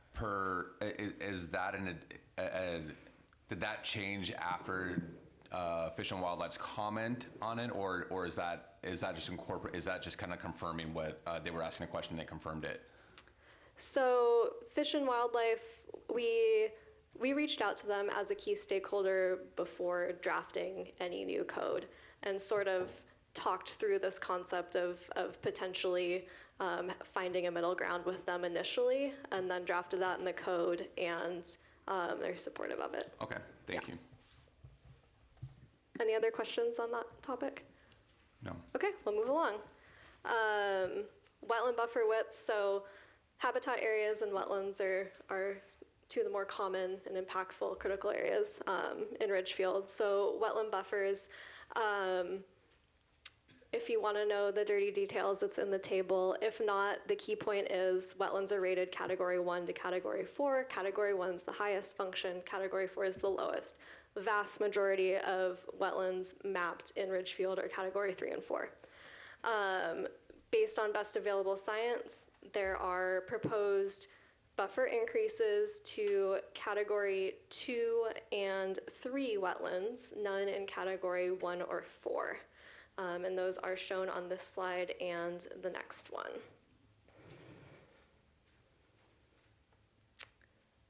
did that change after Fish and Wildlife's comment on it, or is that just kind of confirming what they were asking a question and they confirmed it? So Fish and Wildlife, we reached out to them as a key stakeholder before drafting any new code and sort of talked through this concept of potentially finding a middle ground with them initially, and then drafted that in the code, and they're supportive of it. Okay, thank you. Any other questions on that topic? No. Okay, we'll move along. Wetland buffer widths, so habitat areas and wetlands are two of the more common and impactful critical areas in Ridgefield. So wetland buffers, if you want to know the dirty details, it's in the table. If not, the key point is wetlands are rated category 1 to category 4. Category 1 is the highest function, category 4 is the lowest. The vast majority of wetlands mapped in Ridgefield are category 3 and 4. Based on best available science, there are proposed buffer increases to category 2 and 3 wetlands, none in category 1 or 4. And those are shown on this slide and the next one.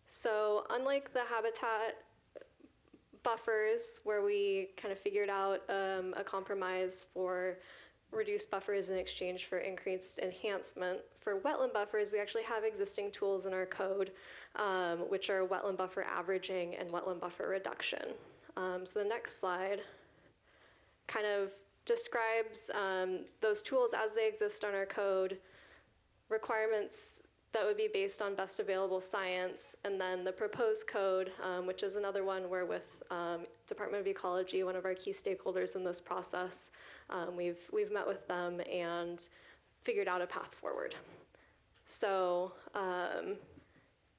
So unlike the habitat buffers, where we kind of figured out a compromise for reduced buffers in exchange for increased enhancement, for wetland buffers, we actually have existing tools in our code, which are wetland buffer averaging and wetland buffer reduction. So the next slide kind of describes those tools as they exist on our code, requirements that would be based on best available science, and then the proposed code, which is another one where with Department of Ecology, one of our key stakeholders in this process, we've met with them and figured out a path forward. So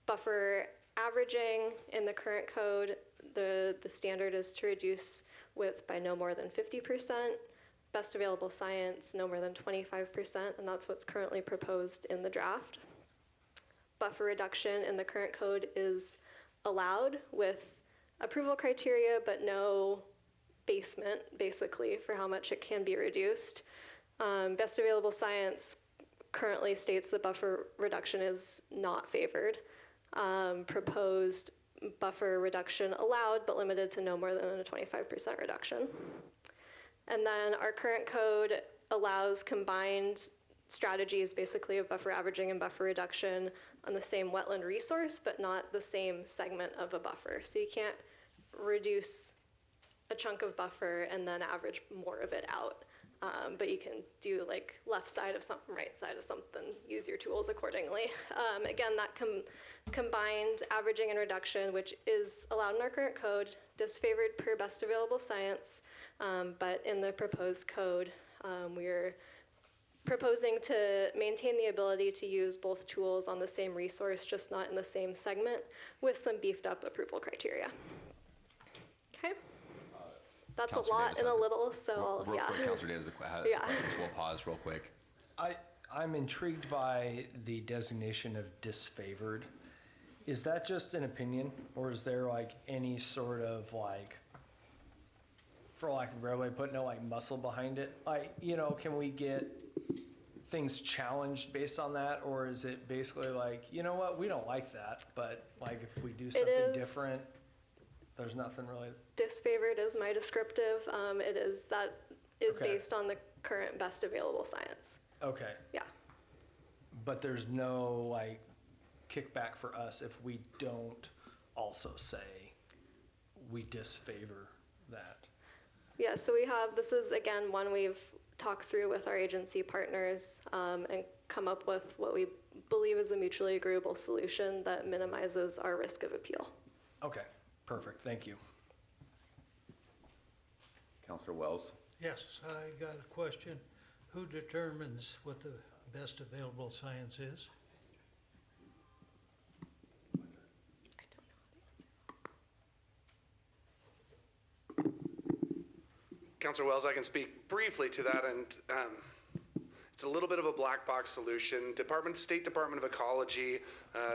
buffer averaging in the current code, the standard is to reduce width by no more than 50%. Best available science, no more than 25%, and that's what's currently proposed in the draft. Buffer reduction in the current code is allowed with approval criteria, but no basement, basically, for how much it can be reduced. Best available science currently states that buffer reduction is not favored. Proposed buffer reduction allowed, but limited to no more than a 25% reduction. And then our current code allows combined strategies, basically, of buffer averaging and buffer reduction on the same wetland resource, but not the same segment of a buffer. So you can't reduce a chunk of buffer and then average more of it out. But you can do like left side of something, right side of something, use your tools accordingly. Again, that combined averaging and reduction, which is allowed in our current code, disfavored per best available science, but in the proposed code, we're proposing to maintain the ability to use both tools on the same resource, just not in the same segment, with some beefed up approval criteria. Okay? That's Councilor a lot Davis in a has little, so real yeah. quick, Councilor Davis has Yeah. questions. We'll pause real quick. I'm intrigued by the designation of disfavored. Is that just an opinion, or is there like any sort of like, for lack of a better way, put no like muscle behind it? Like, can we get things challenged based on that, or is it basically like, you know what, we don't like that, but like if we do something different, there's nothing really. Disfavored is my descriptive. That is Okay. based on the current best available science. Okay. Yeah. But there's no like kickback for us if we don't also say we disfavor that. Yeah, so this is again one we've talked through with our agency partners and come up with what we believe is a mutually agreeable solution that minimizes our risk of appeal. Okay, perfect, thank you. Councilor Wells? Yes, I got a question. Who determines what the best available science is? Councilor Wells, I can speak briefly to that, and it's a little bit of a black box solution. State Department of Ecology,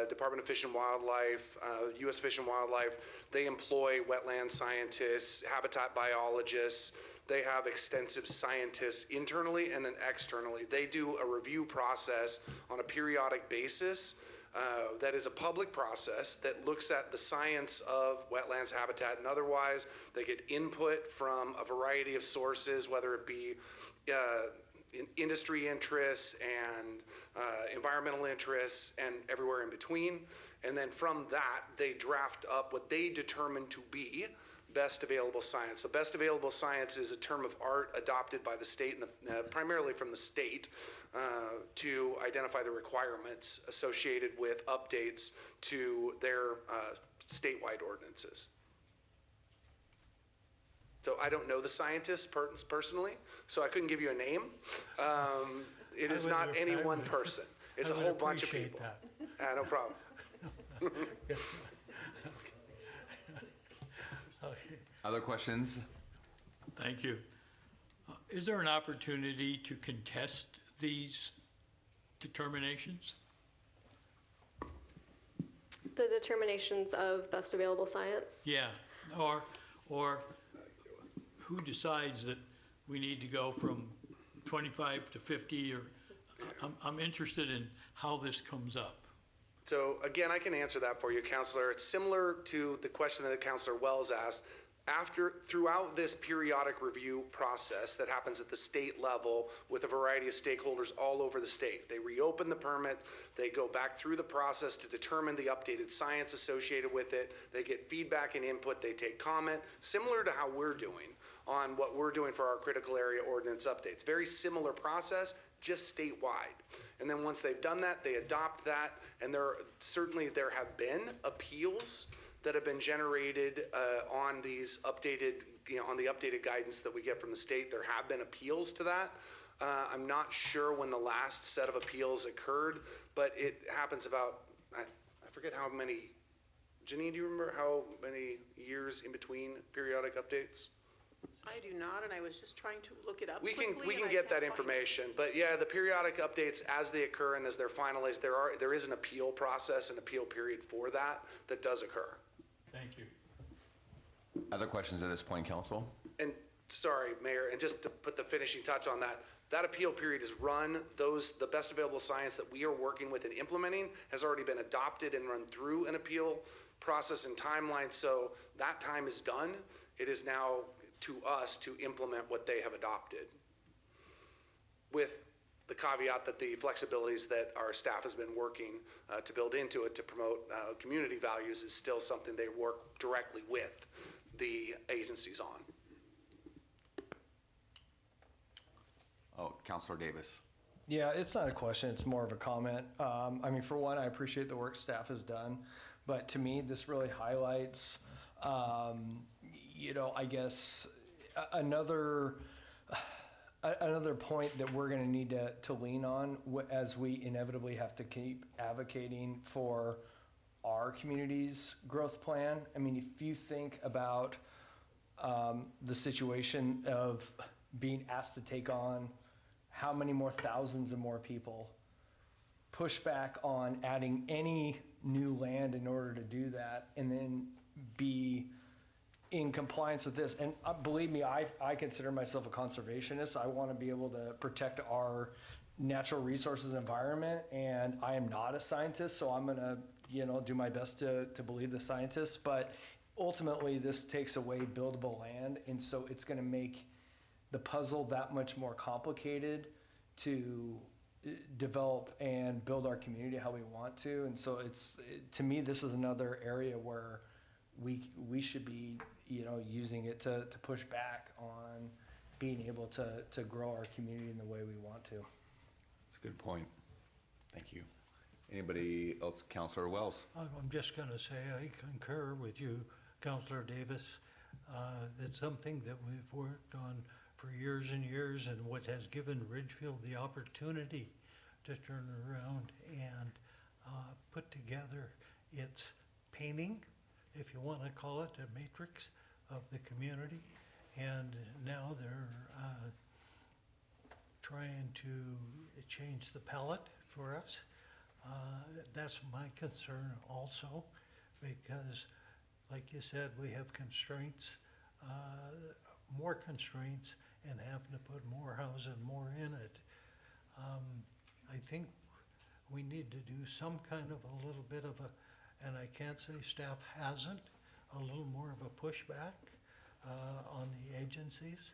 Department of Fish and Wildlife, U.S. Fish and Wildlife, they employ wetland scientists, habitat biologists. They have extensive scientists internally and then externally. They do a review process on a periodic basis that is a public process that looks at the science of wetlands, habitat, and otherwise. They get input from a variety of sources, whether it be industry interests and environmental interests and everywhere in between. And then from that, they draft up what they determine to be best available science. So best available science is a term of art adopted by the state, and primarily from the state, to identify the requirements associated with updates to their statewide ordinances. So I don't know the scientists personally, so I couldn't give you a name. It is not any one person. It's a whole bunch of people. No problem. Other questions? Thank you. Is there an opportunity to contest these determinations? The determinations of best available science? Yeah, or who decides that we need to go from 25 to 50, or I'm interested in how this comes up. So again, I can answer that for you, Councillor. It's similar to the question that Councillor Wells asked. Throughout this periodic review process that happens at the state level with a variety of stakeholders all over the state, they reopen the permit, they go back through the process to determine the updated science associated with it, they get feedback and input, they take comment, similar to how we're doing on what we're doing for our critical area ordinance updates. Very similar process, just statewide. And then once they've done that, they adopt that, and there have been appeals that have been generated on these updated, on the updated guidance that we get from the state. There have been appeals to that. I'm not sure when the last set of appeals occurred, but it happens about, I forget how many. Janine, do you remember how many years in between periodic updates? I do not, and I was just trying to look it up We quickly, can and I get can't that find it. information, but yeah, the periodic updates as they occur and as they're finalized, there is an appeal process, an appeal period for that does occur. Thank you. Other questions at this point, Council? And sorry, Mayor, and just to put the finishing touch on that, that appeal period is run. The best available science that we are working with and implementing has already been adopted and run through an appeal process and timeline. So that time is done. It is now to us to implement what they have adopted, with the caveat that the flexibilities that our staff has been working to build into it to promote community values is still something they work directly with the agencies on. Oh, Councilor Davis. Yeah, it's not a question, it's more of a comment. I mean, for one, I appreciate the work staff has done, but to me, this really highlights, I guess another point that we're gonna need to lean on as we inevitably have to keep advocating for our community's growth plan. I mean, if you think about the situation of being asked to take on how many more thousands and more people, push back on adding any new land in order to do that, and then be in compliance with this. And believe me, I consider myself a conservationist. I want to be able to protect our natural resources and environment, and I am not a scientist, so I'm going to do my best to believe the scientists. But ultimately, this takes away buildable land, and so it's going to make the puzzle that much more complicated to develop and build our community how we want to. And so to me, this is another area where we should be using it to push back on being able to grow our community in the way we want to. That's a good point. Thank you. Anybody else? Councilor Wells. I'm just going to say I concur with you, Councilor Davis. It's something that we've worked on for years and years, and what has given Ridgefield the opportunity to turn around and put together its painting, if you want to call it, a matrix of the community. And now they're trying to change the palette for us. That's my concern also, because like you said, we have constraints, more constraints, and having to put more houses, more in it. I think we need to do some kind of a little bit of a, and I can't say staff hasn't, a little more of a pushback on the agencies.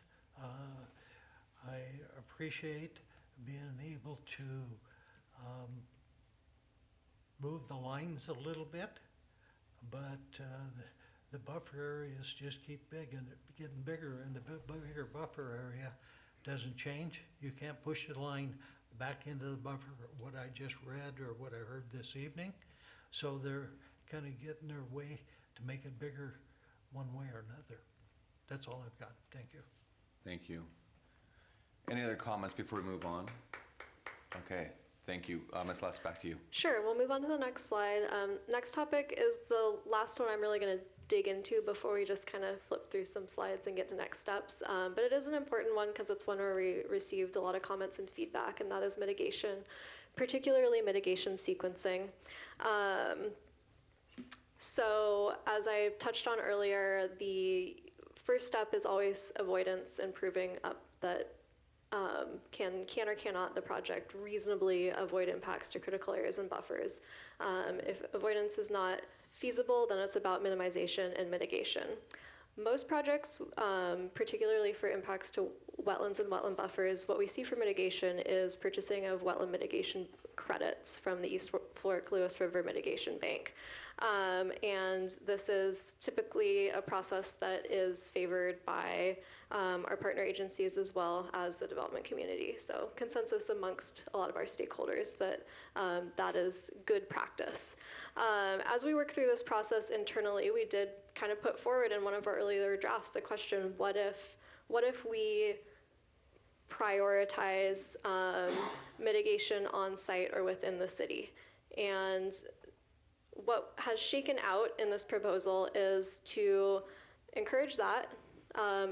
I appreciate being able to move the lines a little bit, but the buffer areas just keep getting bigger, and the bigger buffer area doesn't change. You can't push the line back into the buffer, what I just read or what I heard this evening. So they're kind of getting their way to make it bigger one way or another. That's all I've got. Thank you. Thank you. Any other comments before we move on? Okay, thank you. Ms. Les, back to you. Sure, we'll move on to the next slide. Next topic is the last one I'm really going to dig into before we just kind of flip through some slides and get to next steps. But it is an important one because it's one where we received a lot of comments and feedback, and that is mitigation, particularly mitigation sequencing. So as I touched on earlier, the first step is always avoidance and proving up that can or cannot the project reasonably avoid impacts to critical areas and buffers. If avoidance is not feasible, then it's about minimization and mitigation. Most projects, particularly for impacts to wetlands and wetland buffers, what we see for mitigation is purchasing of wetland mitigation credits from the East Fork Lewis River Mitigation Bank. And this is typically a process that is favored by our partner agencies as well as the development community. So consensus amongst a lot of our stakeholders that that is good practice. As we work through this process internally, we did kind of put forward in one of our earlier drafts the question, what if we prioritize mitigation on site or within the city? And what has shaken out in this proposal is to encourage that.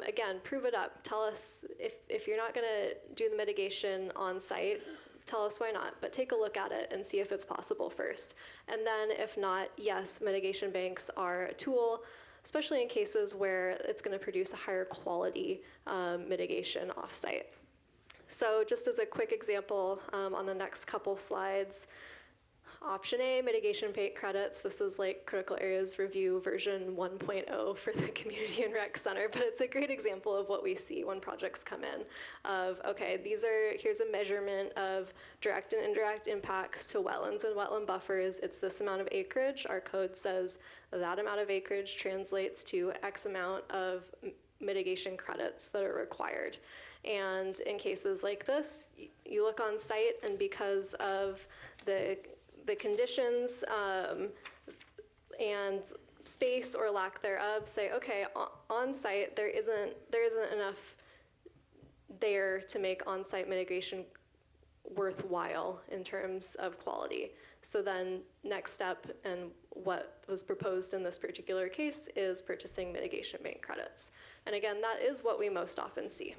Again, prove it up. Tell us if you're not going to do the mitigation on site, tell us why not, but take a look at it and see if it's possible first. And then if not, yes, mitigation banks are a tool, especially in cases where it's going to produce a higher quality mitigation off-site. So just as a quick example on the next couple slides, Option A, mitigation bank credits. This is like Critical Areas Review version 1.0 for the Community and Rec Center, but it's a great example of what we see when projects come in of, okay, here's a measurement of direct and indirect impacts to wetlands and wetland buffers. It's this amount of acreage. Our code says that amount of acreage translates to X amount of mitigation credits that are required. And in cases like this, you look on site, and because of the conditions and space or lack thereof, say, okay, on site there isn't enough there to make on-site mitigation worthwhile in terms of quality. So then next step, and what was proposed in this particular case, is purchasing mitigation bank credits. And again, that is what we most often see.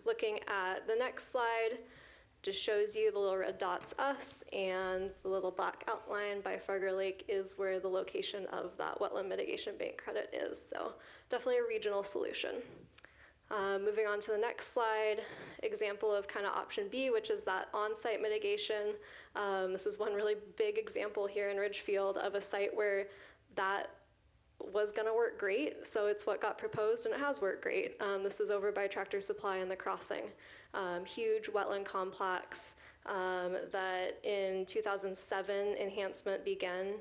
Looking at the next slide, just shows you the little red dots, us, and the little black outline by Fargo Lake is where the location of that wetland mitigation bank credit is. So definitely a regional solution. Moving on to the next slide, example of kind of option B, which is that on-site mitigation. This is one really big example here in Ridgefield of a site where that was going to work great, so it's what got proposed, and it has worked great. This is over by Tractor Supply and the Crossing. Huge wetland complex that in 2007 enhancement began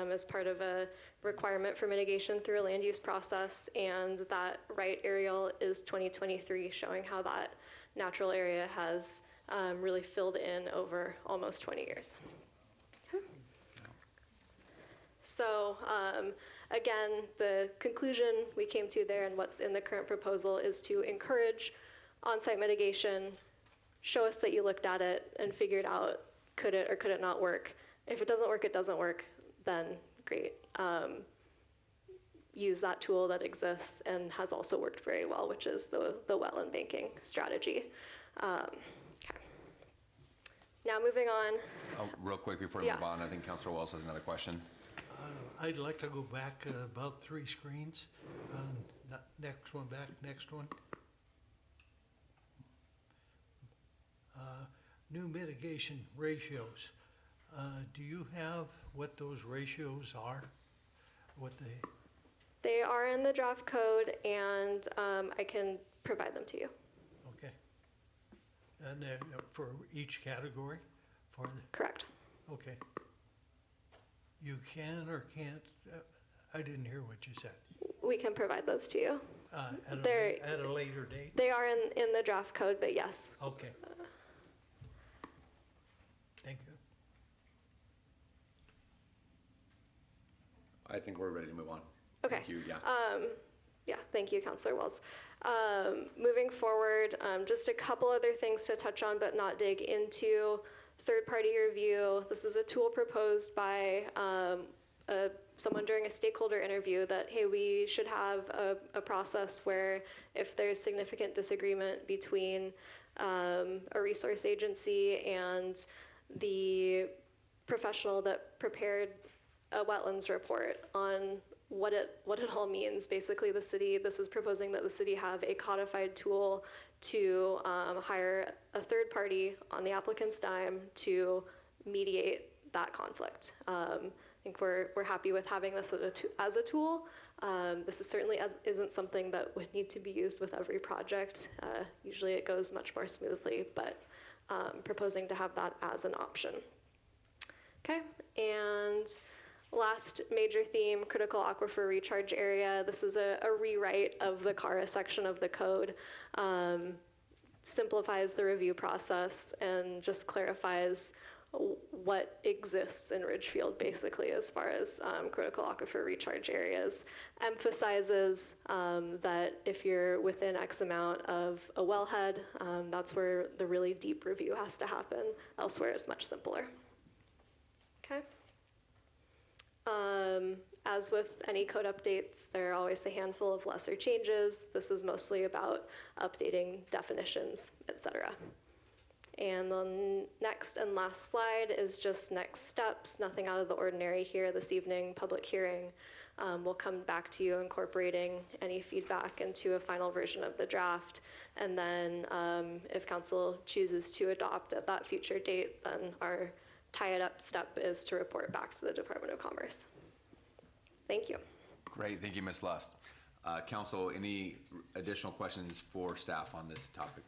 as part of a requirement for mitigation through a land use process, and that right aerial is 2023, showing how that natural area has really filled in over almost 20 years. So again, the conclusion we came to there and what's in the current proposal is to encourage on-site mitigation, show us that you looked at it and figured out could it or could it not work. If it doesn't work, then great. Use that tool that exists and has also worked very well, which is the wetland banking strategy. Okay. Now moving on. Oh, real quick before we move on, I think Councilor Wells has another question. I'd like to go back about 3 screens. Next one back, next one. New mitigation ratios. Do you have what those ratios are? What They are in the draft code, and I can provide them to you. okay. And then for each category? Correct. Okay. You can or can't, I didn't hear what you said. We can provide those to you. At a later date? They are in the draft code, but yes. Okay. Thank you. I think we're ready to move on. Okay. Thank you, yeah. Yeah, thank you, Councilor Wells. Moving forward, just a couple other things to touch on but not dig into. Third-party review. This is a tool proposed by someone during a stakeholder interview that, hey, we should have a process where if there's significant disagreement between a resource agency and the professional that prepared a wetlands report on what it all means. Basically, this is proposing that the city have a codified tool to hire a third party on the applicant's dime to mediate that conflict. I think we're happy with having this as a tool. This is certainly isn't something that would need to be used with every project. Usually it goes much more smoothly, but proposing to have that as an option. Okay, and last major theme, critical aquifer recharge area. This is a rewrite of the CARA section of the code. Simplifies the review process and just clarifies what exists in Ridgefield, basically, as far as critical aquifer recharge areas. Emphasizes that if you're within X amount of a wellhead, that's where the really deep review has to happen. Elsewhere, it's much simpler. Okay. As with any code updates, there are always a handful of lesser changes. This is mostly about updating definitions, etc. And the next and last slide is just next steps. Nothing out of the ordinary here this evening. Public hearing. We'll come back to you incorporating any feedback into a final version of the draft. And then if council chooses to adopt at that future date, then our tie-it-up step is to report back to the Department of Commerce. Thank you. Great, thank you, Ms. Lust. Council, any additional questions for staff on this topic?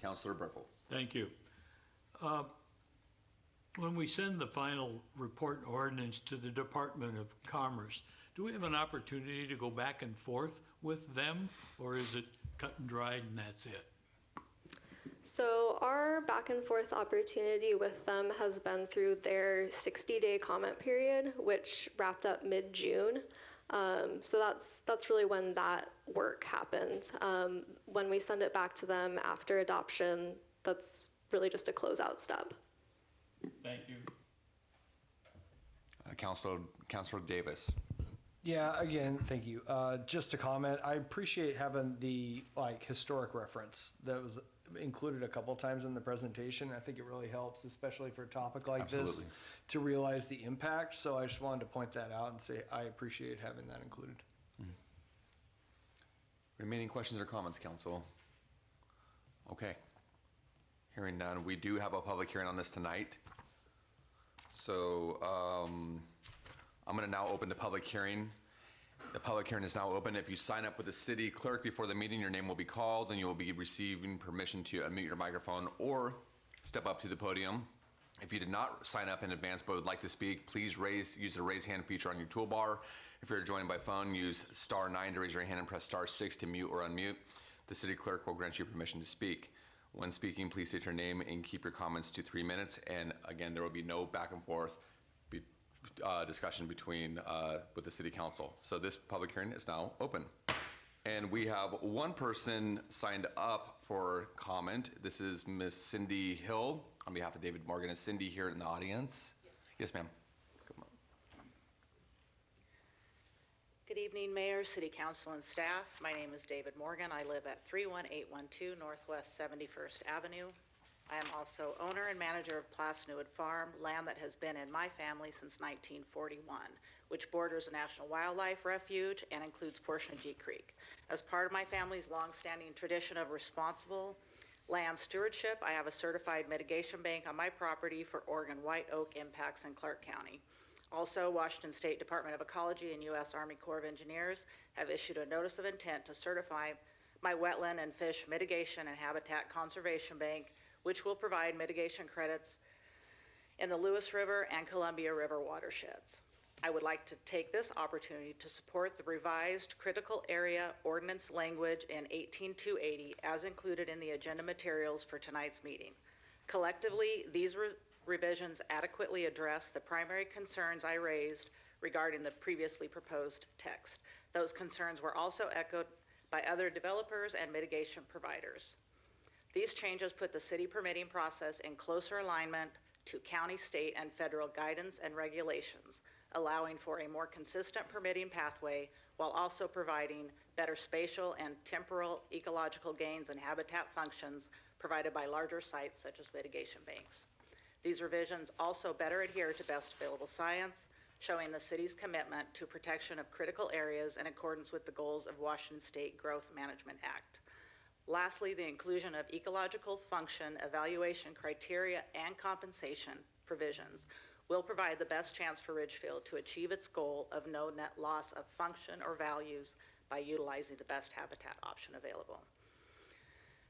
Councilor Burkle. Thank you. When we send the final report and ordinance to the Department of Commerce, do we have an opportunity to go back and forth with them, or is it cut and dried and that's it? So our back and forth opportunity with them has been through their 60-day comment period, which wrapped up mid-June. So that's really when that work happened. When we send it back to them after adoption, that's really just a closeout step. Thank you. Councilor Davis. Yeah, again, thank you. Just a comment, I appreciate having the historic reference that was included a couple times in the presentation. I think it really helps, especially for a topic like this, to realize the impact. So I just wanted to point that out and say I appreciate having that included. Remaining questions or comments, council? Okay. Hearing none, we do have a public hearing on this tonight. So I'm going to now open the public hearing. The public hearing is now open. If you sign up with the city clerk before the meeting, your name will be called and you will be receiving permission to unmute your microphone or step up to the podium. If you did not sign up in advance but would like to speak, please use the raise hand feature on your toolbar. If you're joining by phone, use *9 to raise your hand and press *6 to mute or unmute. The city clerk will grant you permission to speak. When speaking, please state your name and keep your comments to 3 minutes. And again, there will be no back and forth discussion with the city council. So this public hearing is now open. And we have one person signed up for comment. This is Ms. Cindy Hill on behalf of David Morgan. Is Cindy here in the audience? Yes, ma'am. Come on. Good evening, Mayor, City Council, and staff. My name is David Morgan. I live at 31812 Northwest 71st Avenue. I am also owner and manager of Plasnewood Farm, land that has been in my family since 1941, which borders a national wildlife refuge and includes portion of G Creek. As part of my family's longstanding tradition of responsible Land stewardship, I have a certified mitigation bank on my property for Oregon white oak impacts in Clark County. Also, Washington State Department of Ecology and U.S. Army Corps of Engineers have issued a notice of intent to certify my wetland and fish mitigation and habitat conservation bank, which will provide mitigation credits in the Lewis River and Columbia River watersheds. I would like to take this opportunity to support the revised critical area ordinance language in 18280 as included in the agenda materials for tonight's meeting. Collectively, these revisions adequately address the primary concerns I raised regarding the previously proposed text. Those concerns were also echoed by other developers and mitigation providers. These changes put the city permitting process in closer alignment to county, state, and federal guidance and regulations, allowing for a more consistent permitting pathway while also providing better spatial and temporal ecological gains and habitat functions provided by larger sites such as mitigation banks. These revisions also better adhere to best available science, showing the city's commitment to protection of critical areas in accordance with the goals of Washington State Growth Management Act. Lastly, the inclusion of ecological function evaluation criteria and compensation provisions will provide the best chance for Ridgefield to achieve its goal of no net loss of function or values by utilizing the best habitat option available.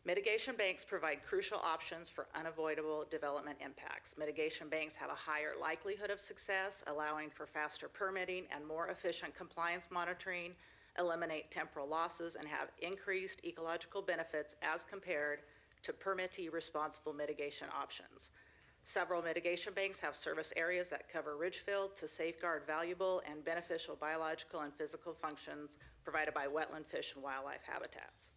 Mitigation banks provide crucial options for unavoidable development impacts. Mitigation banks have a higher likelihood of success, allowing for faster permitting and more efficient compliance monitoring, eliminate temporal losses, and have increased ecological benefits as compared to permittee responsible mitigation options. Several mitigation banks have service areas that cover Ridgefield to safeguard valuable and beneficial biological and physical functions provided by wetland, fish, and wildlife habitats.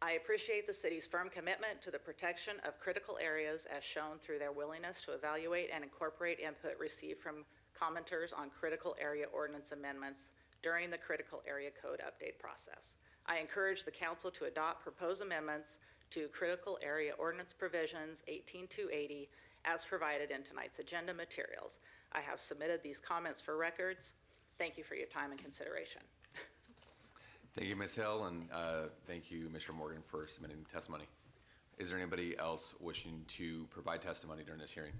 I appreciate the city's firm commitment to the protection of critical areas as shown through their willingness to evaluate and incorporate input received from commenters on critical area ordinance amendments during the critical area code update process. I encourage the council to adopt proposed amendments to critical area ordinance provisions 18280 as provided in tonight's agenda materials. I have submitted these comments for records. Thank you for your time and consideration. Thank you, Ms. Hill, and thank you, Mr. Morgan, for submitting testimony. Is there anybody else wishing to provide testimony during this hearing?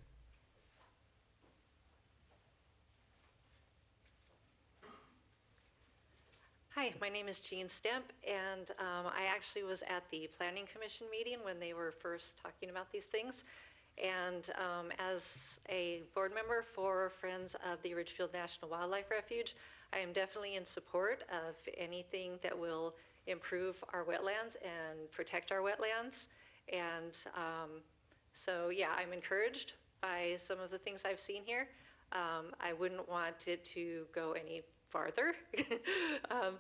Hi, my name is Jean Stemp, and I actually was at the Planning Commission meeting when they were first talking about these things. And as a board member for Friends of the Ridgefield National Wildlife Refuge, I am definitely in support of anything that will improve our wetlands and protect our wetlands. And so, yeah, I'm encouraged by some of the things I've seen here. I wouldn't want it to go any farther.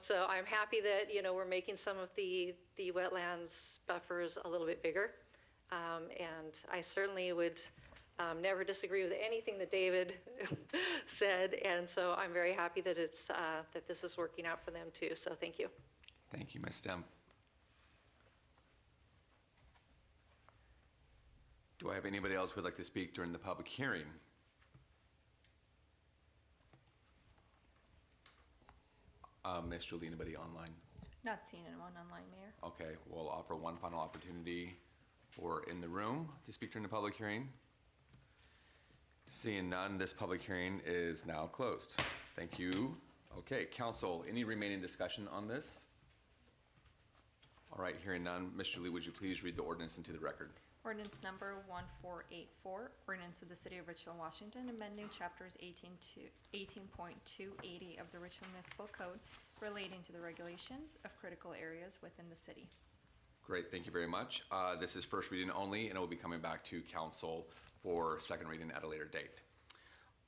So I'm happy that, you know, we're making some of the wetlands buffers a little bit bigger. And I certainly would never disagree with anything that David said, and so I'm very happy that it's that this is working out for them too. So thank you. Thank you, Ms. Stemp. Do I have anybody else who would like to speak during the public hearing? Ms. Julie, anybody online? Not seeing anyone online, Mayor. Okay, we'll offer one final opportunity for in the room to speak during the public hearing. Seeing none, this public hearing is now closed. Thank you. Okay, council, any remaining discussion on this? All right, hearing none, Ms. Julie, would you please read the ordinance into the record? Ordinance number 1484, ordinance of the City of Ridgefield, Washington, amending chapters 18.280 of the Richfield Municipal Code relating to the regulations of critical areas within the city. Great, thank you very much. This is first reading only, and it will be coming back to council for second reading at a later date.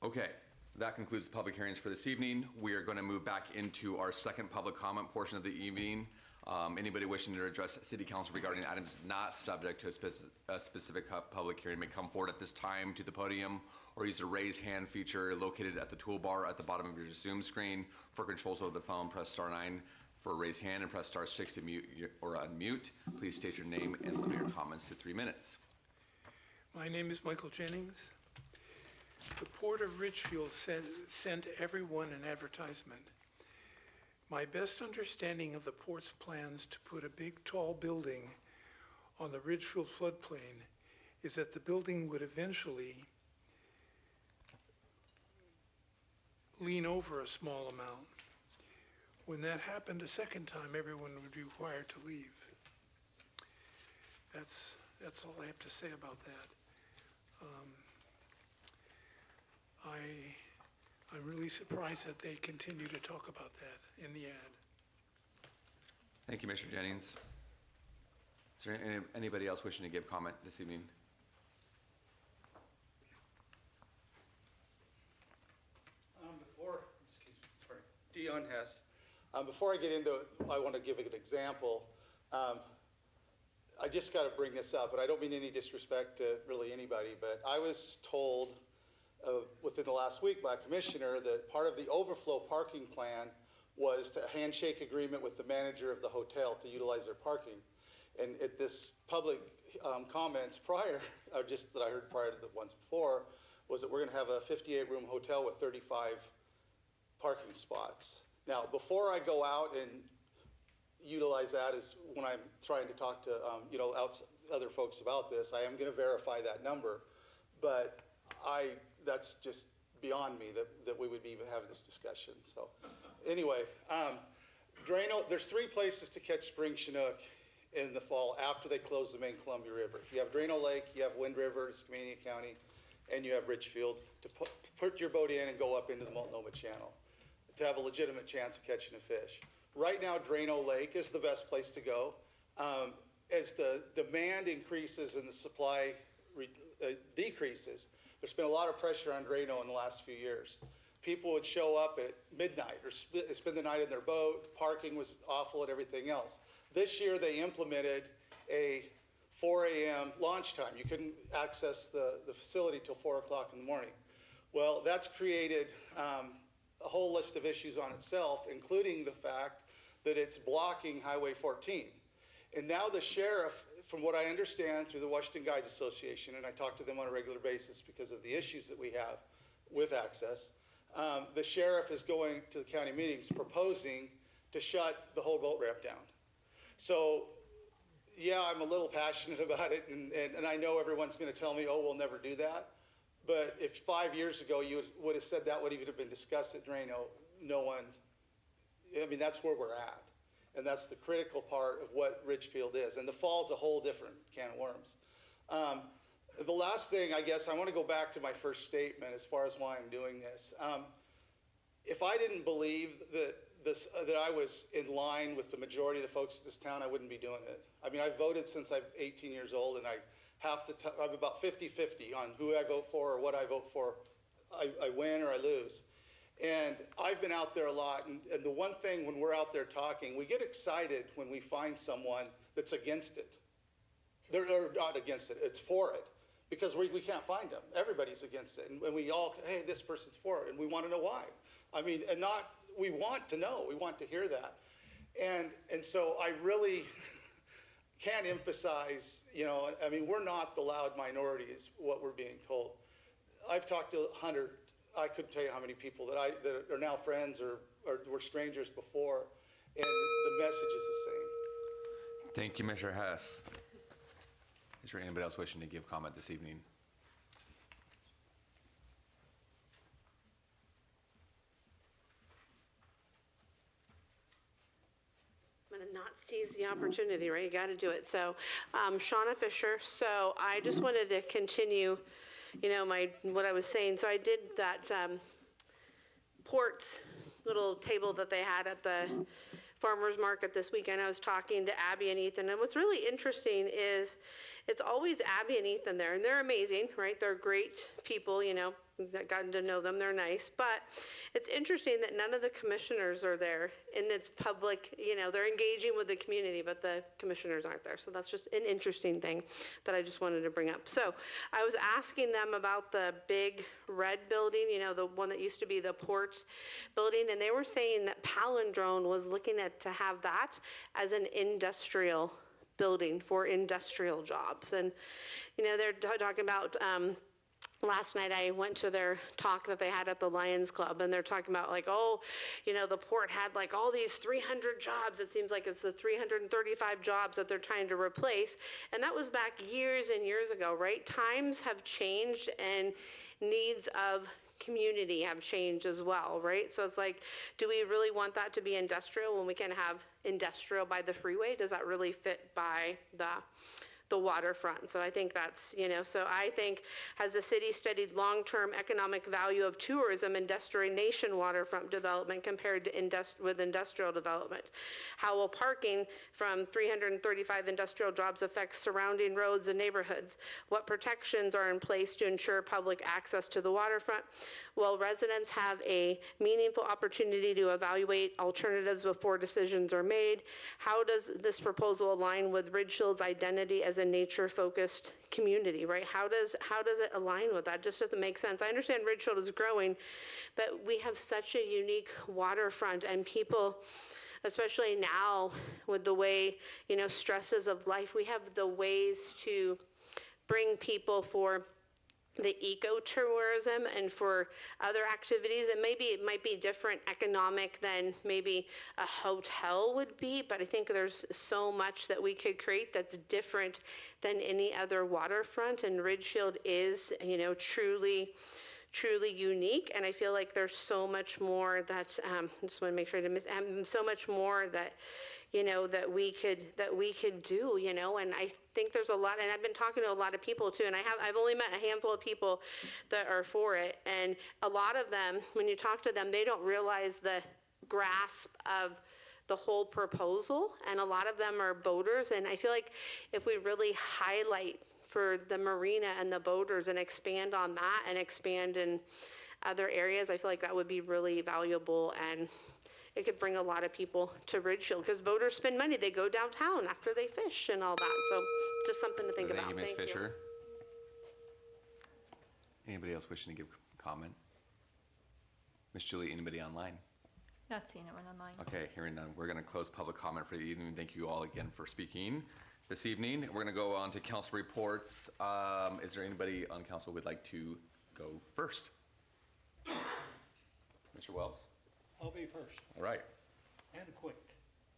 Okay, that concludes the public hearings for this evening. We are going to move back into our second public comment portion of the evening. Anybody wishing to address City Council regarding items not subject to a specific public hearing may come forward at this time to the podium or use the raise hand feature located at the toolbar at the bottom of your Zoom screen. For controls over the phone, press *9 for raise hand and press *6 to mute or unmute. Please state your name and limit your comments to 3 minutes. My name is Michael Jennings. The Port of Ridgefield sent everyone an advertisement. My best understanding of the port's plans to put a big tall building on the Ridgefield floodplain is that the building would eventually lean over a small amount. When that happened a second time, everyone would be required to leave. That's all I have to say about that. I'm really surprised that they continue to talk about that in the ad. Thank you, Mr. Jennings. Is there anybody else wishing to give comment this evening? Dion Hess. Before I get into it, I want to give an example. I just got to bring this up, but I don't mean any disrespect to really anybody, but I was told within the last week by a commissioner that part of the overflow parking plan was a handshake agreement with the manager of the hotel to utilize their parking. And at this public comments prior, or just that I heard prior to the ones before, was that we're going to have a 58-room hotel with 35 parking spots. Now, before I go out and utilize that is when I'm trying to talk to other folks about this, I am going to verify that number, but that's just beyond me that we would be even having this discussion. So anyway, Drano, there's 3 places to catch spring Chinook in the fall after they close the main Columbia River. You have Drano Lake, you have Wind River, Skamania County, and you have Ridgefield to put your boat in and go up into the Multnomah Channel to have a legitimate chance of catching a fish. Right now, Drano Lake is the best place to go. As the demand increases and the supply decreases, there's been a lot of pressure on Drano in the last few years. People would show up at midnight or spend the night in their boat. Parking was awful and everything else. This year, they implemented a 4 a.m. launch time. You couldn't access the facility till 4 o'clock in the morning. Well, that's created a whole list of issues on itself, including the fact that it's blocking Highway 14. And now the sheriff, from what I understand through the Washington Guides Association, and I talk to them on a regular basis because of the issues that we have with access, the sheriff is going to the county meetings proposing to shut the whole boat ramp down. So yeah, I'm a little passionate about it, and I know everyone's going to tell me, oh, we'll never do that. But if 5 years ago you would have said that would even have been discussed at Drano, no one, I mean, that's where we're at. And that's the critical part of what Ridgefield is. And the fall's a whole different can of worms. The last thing, I guess, I want to go back to my first statement as far as why I'm doing this. If I didn't believe that I was in line with the majority of the folks in this town, I wouldn't be doing it. I mean, I've voted since I'm 18 years old, and I'm about 50-50 on who I vote for or what I vote for. I win or I lose. And I've been out there a lot, and the one thing when we're out there talking, we get excited when we find someone that's against it. They're not against it, it's for it. Because we can't find them. Everybody's against it. And we all, hey, this person's for it, and we want to know why. I mean, we want to know, we want to hear that. And so I really can't emphasize, I mean, we're not the loud minority is what we're being told. I've talked to 100, I couldn't tell you how many people that are now friends or were strangers before, and the message is the same. Thank you, Mr. Hess. Is there anybody else wishing to give comment this evening? I'm going to not seize the opportunity, right? You got to do it. So, Shauna Fisher. So, I just wanted to continue, what I was saying. So, I did that ports little table that they had at the farmers market this weekend. I was talking to Abby and Ethan, and what's really interesting is it's always Abby and Ethan there, and they're amazing, right? They're great people, I've gotten to know them, they're nice, but it's interesting that none of the commissioners are there, and it's public, they're engaging with the community, but the commissioners aren't there. So that's just an interesting thing that I just wanted to bring up. So I was asking them about the big red building, the one that used to be the port building, and they were saying that Palindrome was looking to have that as an industrial building for industrial jobs. And, they're talking about last night I went to their talk that they had at the Lions Club, and they're talking about like, oh, you know, the port had like all these 300 jobs. It seems like it's the 335 jobs that they're trying to replace. And that was back years and years ago, right? Times have changed and needs of community have changed as well, right? So it's like, do we really want that to be industrial when we can have industrial by the freeway? Does that really fit by the waterfront? So I think that's, you know, so I think, has the city studied long-term economic value of tourism and destination waterfront development compared to with industrial development? How will parking from 335 industrial jobs affect surrounding roads and neighborhoods? What protections are in place to ensure public access to the waterfront? Will residents have a meaningful opportunity to evaluate alternatives before decisions are made? How does this proposal align with Ridgefield's identity as a nature-focused community, right? How does it align with that? Just doesn't make sense. I understand Ridgefield is growing, but we have such a unique waterfront, and people, especially now with the way, you know, stresses of life, we have the ways to bring people for the ecotourism and for other activities, and maybe it might be different economic than maybe a hotel would be, but I think there's so much that we could create that's different than any other waterfront, and Ridgefield is, you know, truly unique. And I feel like there's so much more that I just want to make sure to miss so much more that, you know, that we could do, you know. And I think there's a lot, and I've been talking to a lot of people too, and I've only met a handful of people that are for it, and a lot of them, when you talk to them, they don't realize the grasp of the whole proposal, and a lot of them are boaters. And I feel like if we really highlight for the marina and the boaters and expand on that and expand in other areas, I feel like that would be really valuable, and it could bring a lot of people to Ridgefield, because boaters spend money. They go downtown after they fish and all that. So just something to think about. Thank you, Ms. Fisher. Anybody else wishing to give comment? Ms. Julie, anybody online? Not seeing anyone online. Okay, hearing none, we're going to close public comment for the evening. Thank you all again for speaking this evening. We're going to go on to council reports. Is there anybody on council who would like to go first? Mr. Wells? I'll be first. All right. And quick.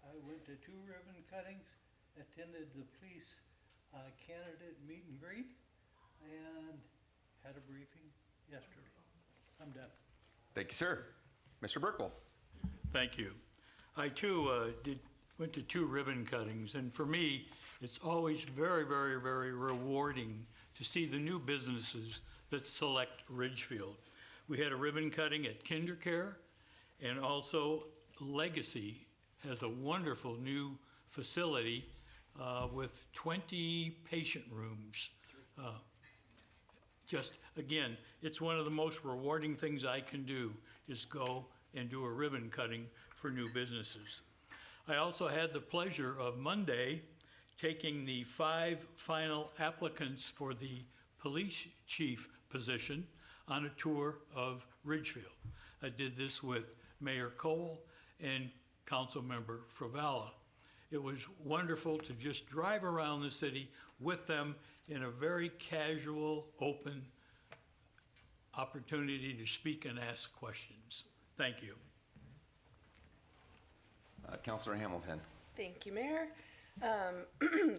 I went to 2 ribbon cuttings, attended the police candidate meet and greet, and had a briefing yesterday. I'm done. Thank you, sir. Mr. Burkle? Thank you. I too went to 2 ribbon cuttings, and for me, it's always very, very, very rewarding to see the new businesses that select Ridgefield. We had a ribbon cutting at KinderCare, and also Legacy has a wonderful new facility with 20 patient rooms. Just, again, it's one of the most rewarding things I can do is go and do a ribbon cutting for new businesses. I also had the pleasure of Monday taking the 5 final applicants for the police chief position on a tour of Ridgefield. I did this with Mayor Cole and Councilmember Favela. It was wonderful to just drive around the city with them in a very casual, open opportunity to speak and ask questions. Thank you. Councilor Hamilton. Thank you, Mayor.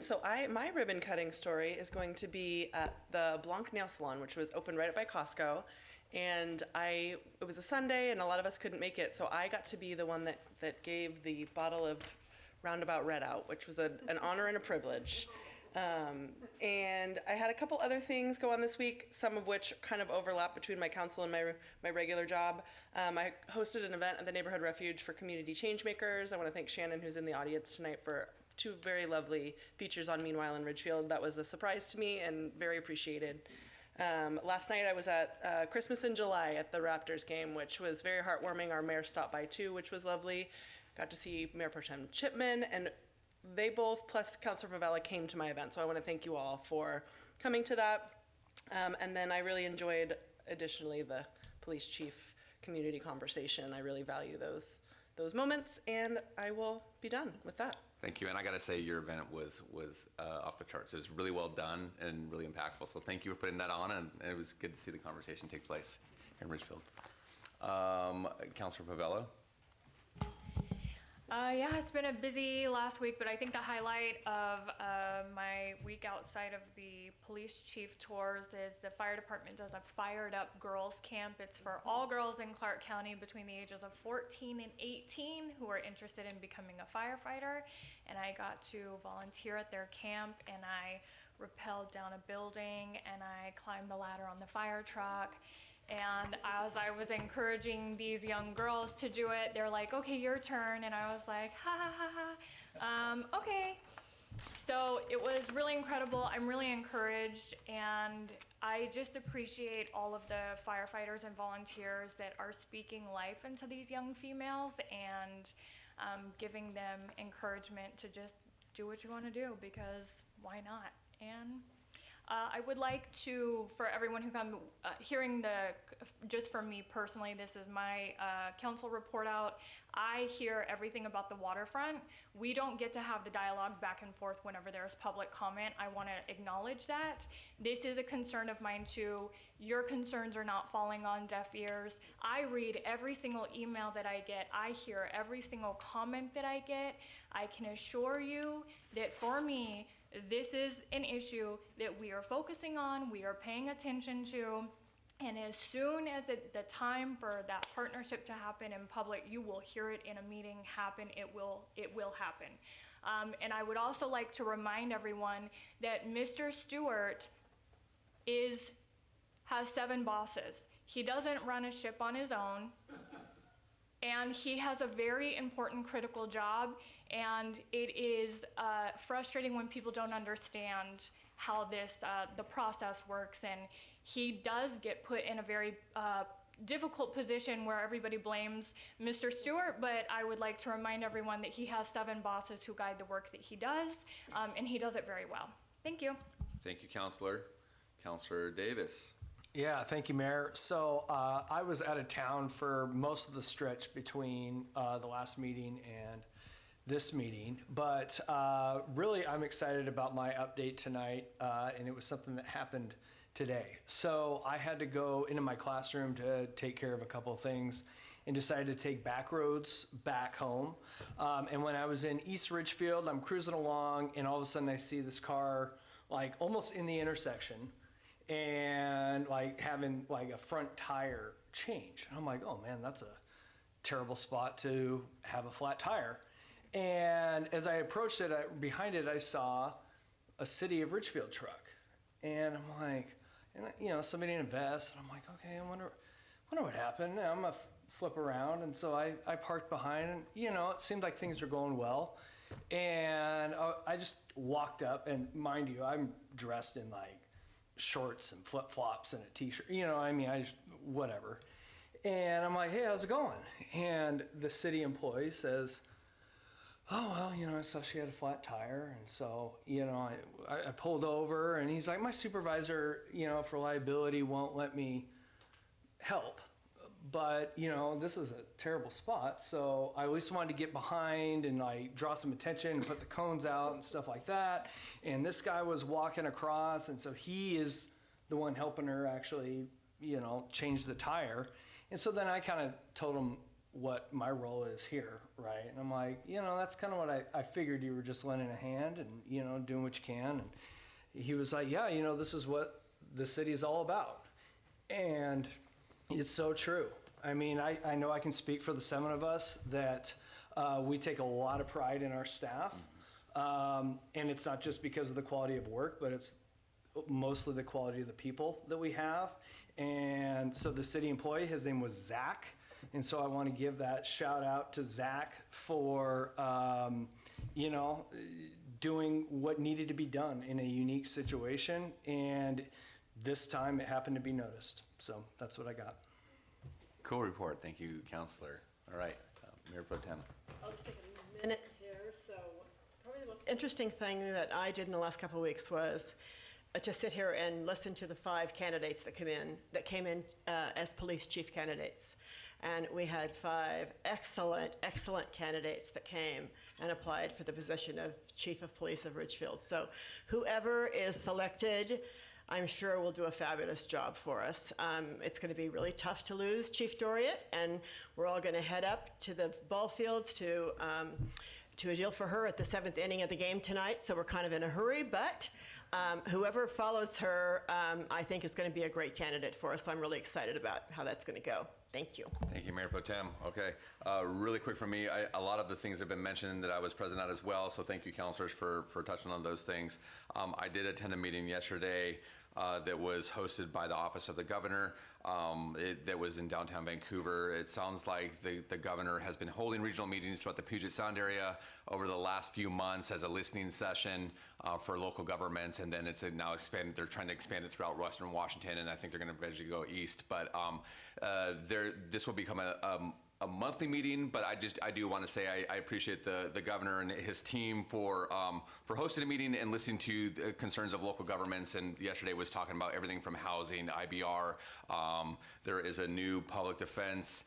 So my ribbon cutting story is going to be at the Blanc Nail Salon, which was opened right up by Costco. And it was a Sunday, and a lot of us couldn't make it, so I got to be the one that gave the bottle of Roundabout Red out, which was an honor and a privilege. And I had a couple other things go on this week, some of which kind of overlap between my council and my regular job. I hosted an event at the Neighborhood Refuge for Community Changemakers. I want to thank Shannon, who's in the audience tonight, for 2 very lovely features on Meanwhile in Ridgefield. That was a surprise to me and very appreciated. Last night I was at Christmas in July at the Raptors game, which was very heartwarming. Our mayor stopped by too, which was lovely. Got to see Mayor Pro Tem Chipman, and they both, plus Councilor Favela, came to my event. So I want to thank you all for coming to that. And then I really enjoyed, additionally, the police chief community conversation. I really value those moments, and I will be done with that. Thank you, and I gotta say, your event was off the charts. It was really well done and really impactful, so thank you for putting that on, and it was good to see the conversation take place here in Ridgefield. Councilor Pavello? Yeah, it's been a busy last week, but I think the highlight of my week outside of the police chief tours is the fire department does a Fired Up Girls Camp. It's for all girls in Clark County between the ages of 14 and 18 who are interested in becoming a firefighter. And I got to volunteer at their camp, and I rappelled down a building, and I climbed the ladder on the fire truck. And as I was encouraging these young girls to do it, they're like, okay, your turn. And I was like, ha ha ha ha, okay. So it was really incredible. I'm really encouraged, and I just appreciate all of the firefighters and volunteers that are speaking life into these young females and giving them encouragement to just do what you want to do, because why not? And I would like to, for everyone who come, just for me personally, this is my council report out. I hear everything about the waterfront. We don't get to have the dialogue back and forth whenever there's public comment. I want to acknowledge that. This is a concern of mine too. Your concerns are not falling on deaf ears. I read every single email that I get. I hear every single comment that I get. I can assure you that for me, this is an issue that we are focusing on, we are paying attention to, and as soon as the time for that partnership to happen in public, you will hear it in a meeting happen. It will happen. And I would also like to remind everyone that Mr. Stewart has 7 bosses. He doesn't run a ship on his own, and he has a very important, critical job. And it is frustrating when people don't understand how the process works. And he does get put in a very difficult position where everybody blames Mr. Stewart, but I would like to remind everyone that he has 7 bosses who guide the work that he does, and he does it very well. Thank you. Thank you, Councilor. Councilor Davis. Yeah, thank you, Mayor. So I was out of town for most of the stretch between the last meeting and this meeting, but really I'm excited about my update tonight, and it was something that happened today. So I had to go into my classroom to take care of a couple of things and decided to take back roads back home. And when I was in East Ridgefield, I'm cruising along, and all of a sudden I see this car like almost in the intersection and like having like a front tire change. And I'm like, oh man, that's a terrible spot to have a flat tire. And as I approached it, behind it, I saw a City of Ridgefield truck. And I'm like, somebody in a vest. And I'm like, okay, I wonder what happened. And I'm going to flip around. And so I parked behind, and, it seemed like things were going well. And I just walked up, and mind you, I'm dressed in like shorts and flip-flops and a t-shirt. Whatever. And I'm like, hey, how's it going? And the city employee says, oh, well, I saw she had a flat tire. And so, I pulled over, and he's like, my supervisor, for liability won't let me help. But, this is a terrible spot. So I at least wanted to get behind and like draw some attention and put the cones out and stuff like that. And this guy was walking across. And so he is the one helping her actually, change the tire. And so then I kind of told him what my role is here, right? And I'm like, that's kind of what I figured. You were just lending a hand and, doing what you can. And he was like, yeah, this is what the city is all about. And it's so true. I mean, I know I can speak for the 7 of us that we take a lot of pride in our staff. And it's not just because of the quality of work, but it's mostly the quality of the people that we have. And so the city employee, his name was Zach. And so I want to give that shout out to Zach for, doing what needed to be done in a unique situation. And this time it happened to be noticed. So that's what I got. Cool report. Thank you, Councilor. All right, Mayor Pro Tem. I'll just take a minute here. So probably the most interesting thing that I did in the last couple of weeks was to sit here and listen to the 5 candidates that came in as police chief candidates. And we had 5 excellent, excellent candidates that came and applied for the position of Chief of Police of Ridgefield. So whoever is selected, I'm sure will do a fabulous job for us. It's going to be really tough to lose Chief Doriot, and we're all going to head up to the ball fields to a deal for her at the 7th inning of the game tonight, so we're kind of in a hurry, but whoever follows her, I think is going to be a great candidate for us, so I'm really excited about how that's going to go. Thank you. Thank you, Mayor Pro Tem. Okay, really quick from me, a lot of the things have been mentioned that I was present at as well, so thank you, councilors, for touching on those things. I did attend a meeting yesterday that was hosted by the Office of the Governor that was in downtown Vancouver. It sounds like the governor has been holding regional meetings throughout the Puget Sound area over the last few months as a listening session for local governments, and then it's now expanded. They're trying to expand it throughout Western Washington, and I think they're going to eventually go east. But this will become a monthly meeting, but I do want to say I appreciate the governor and his team for hosting a meeting and listening to the concerns of local governments. And yesterday was talking about everything from housing, IBR. There is a new public defense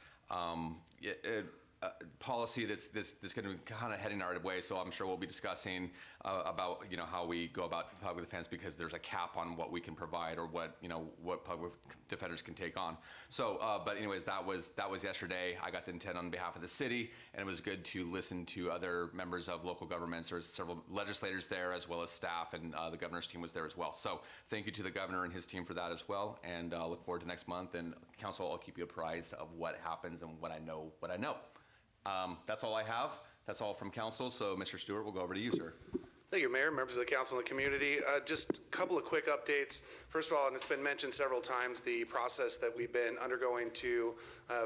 policy that's going to be kind of heading our way. So I'm sure we'll be discussing about how we go about public defense, because there's a cap on what we can provide or what public defenders can take on. So, but anyways, that was yesterday. I got to attend on behalf of the city, and it was good to listen to other members of local governments. There's several legislators there, as well as staff, and the governor's team was there as well. So thank you to the governor and his team for that as well, and look forward to next month. And council, I'll keep you apprised of what happens and what I know. That's all I have. That's all from council. So Mr. Stewart, we'll go over to you, sir. Thank you, Mayor, members of the council and the community. Just a couple of quick updates. First of all, and it's been mentioned several times, the process that we've been undergoing to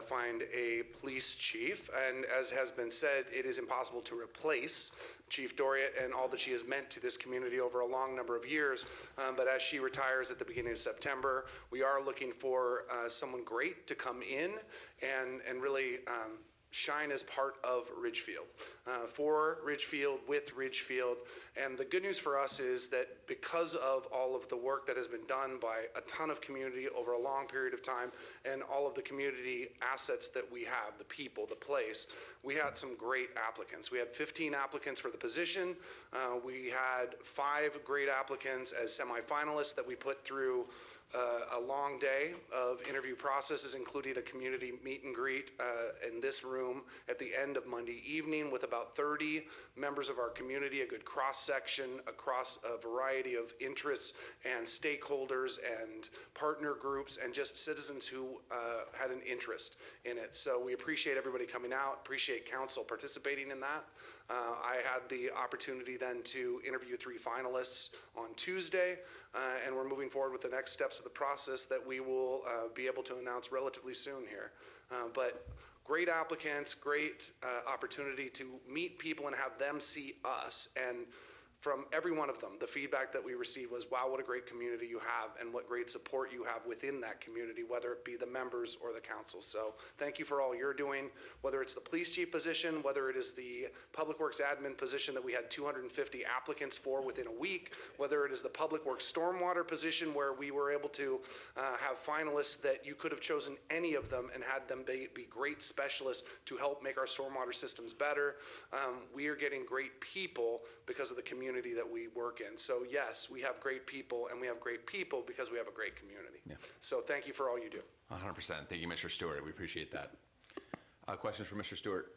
find a police chief. And as has been said, it is impossible to replace Chief Doriot and all that she has meant to this community over a long number of years. But as she retires at the beginning of September, we are looking for someone great to come in and really shine as part of Ridgefield, for Ridgefield, with Ridgefield. And the good news for us is that because of all of the work that has been done by a ton of community over a long period of time, and all of the community assets that we have, the people, the place, we had some great applicants. We had 15 applicants for the position. We had 5 great applicants as semifinalists that we put through a long day of interview processes, including a community meet and greet in this room at the end of Monday evening with about 30 members of our community, a good cross-section across a variety of interests and stakeholders and partner groups and just citizens who had an interest in it. So we appreciate everybody coming out, appreciate council participating in that. I had the opportunity then to interview 3 finalists on Tuesday, and we're moving forward with the next steps of the process that we will be able to announce relatively soon here. But great applicants, great opportunity to meet people and have them see us. And from every one of them, the feedback that we received was, wow, what a great community you have and what great support you have within that community, whether it be the members or the council. So thank you for all you're doing, whether it's the police chief position, whether it is the public works admin position that we had 250 applicants for within a week, whether it is the public works stormwater position where we were able to have finalists that you could have chosen any of them and had them be great specialists to help make our stormwater systems better. We are getting great people because of the community that we work in. So yes, we have great people, and we have great people because we have a great community. Yeah. So thank you for all you do. 100%. Thank you, Mr. Stewart. We appreciate that. Questions for Mr. Stewart?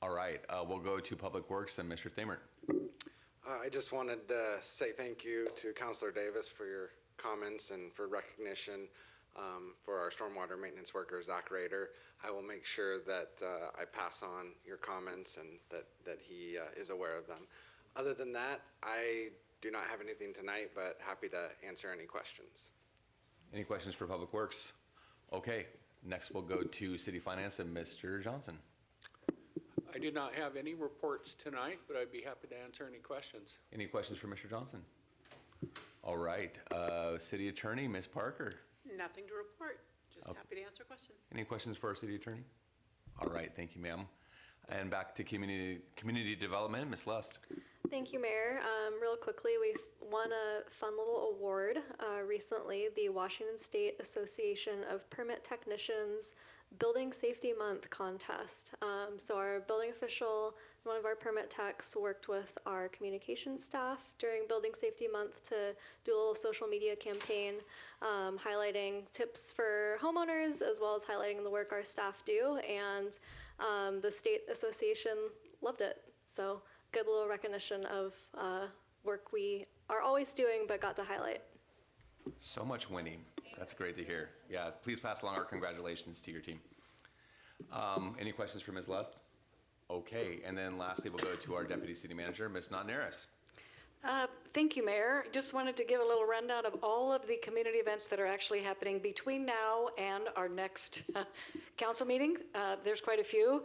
All right, we'll go to Public Works and Mr. Thamert. I just wanted to say thank you to Councilor Davis for your comments and for recognition for our stormwater maintenance worker, Zach Rader. I will make sure that I pass on your comments and that he is aware of them. Other than that, I do not have anything tonight, but happy to answer any questions. Any questions for Public Works? Okay, next we'll go to City Finance and Mr. Johnson. I do not have any reports tonight, but I'd be happy to answer any questions. Any questions for Mr. Johnson? All right, City Attorney, Ms. Parker. Nothing to report, just happy to answer questions. Any questions for our City Attorney? All right, thank you, ma'am. And back to community development, Ms. Lust. Thank you, Mayor. Real quickly, we won a fun little award recently. The Washington State Association of Permit Technicians Building Safety Month contest. So our building official, one of our permit techs, worked with our communications staff during Building Safety Month to do a little social media campaign, highlighting tips for homeowners as well as highlighting the work our staff do. And the state association loved it. So good little recognition of work we are always doing but got to highlight. So much winning. That's great to hear. Yeah, please pass along our congratulations to your team. Any questions for Ms. Lust? Okay, and then lastly, we'll go to our Deputy City Manager, Ms. Notnaris. Thank you, Mayor. Just wanted to give a little rundown of all of the community events that are actually happening between now and our next council meeting. There's quite a few.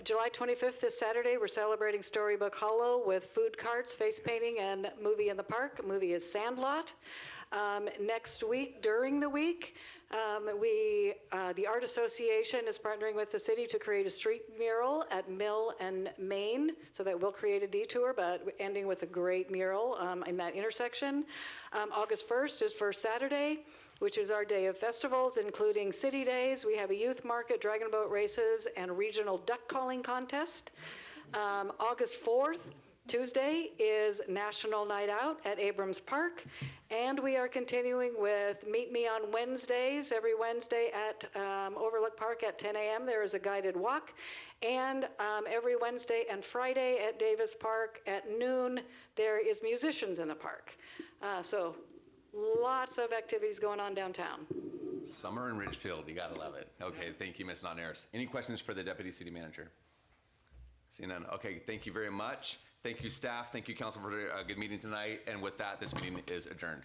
July 25th, this Saturday, we're celebrating Storybook Hollow with food carts, face painting, and movie in the park. The movie is Sandlot. Next week, during the week, the Art Association is partnering with the city to create a street mural at Mill and Main, so that will create a detour, but ending with a great mural in that intersection. August 1st is First Saturday, which is our day of festivals, including city days. We have a youth market, dragon boat races, and regional duck calling contest. August 4th, Tuesday, is National Night Out at Abrams Park, and we are continuing with Meet Me on Wednesdays. Every Wednesday at Overlook Park at 10 a.m. there is a guided walk, and every Wednesday and Friday at Davis Park at noon there is musicians in the park. So lots of activities going on downtown. Summer in Ridgefield, you gotta love it. Okay, thank you, Ms. Notnaris. Any questions for the Deputy City Manager? Seeing none. Okay, thank you very much. Thank you, staff. Thank you, council, for a good meeting tonight. And with that, this meeting is adjourned.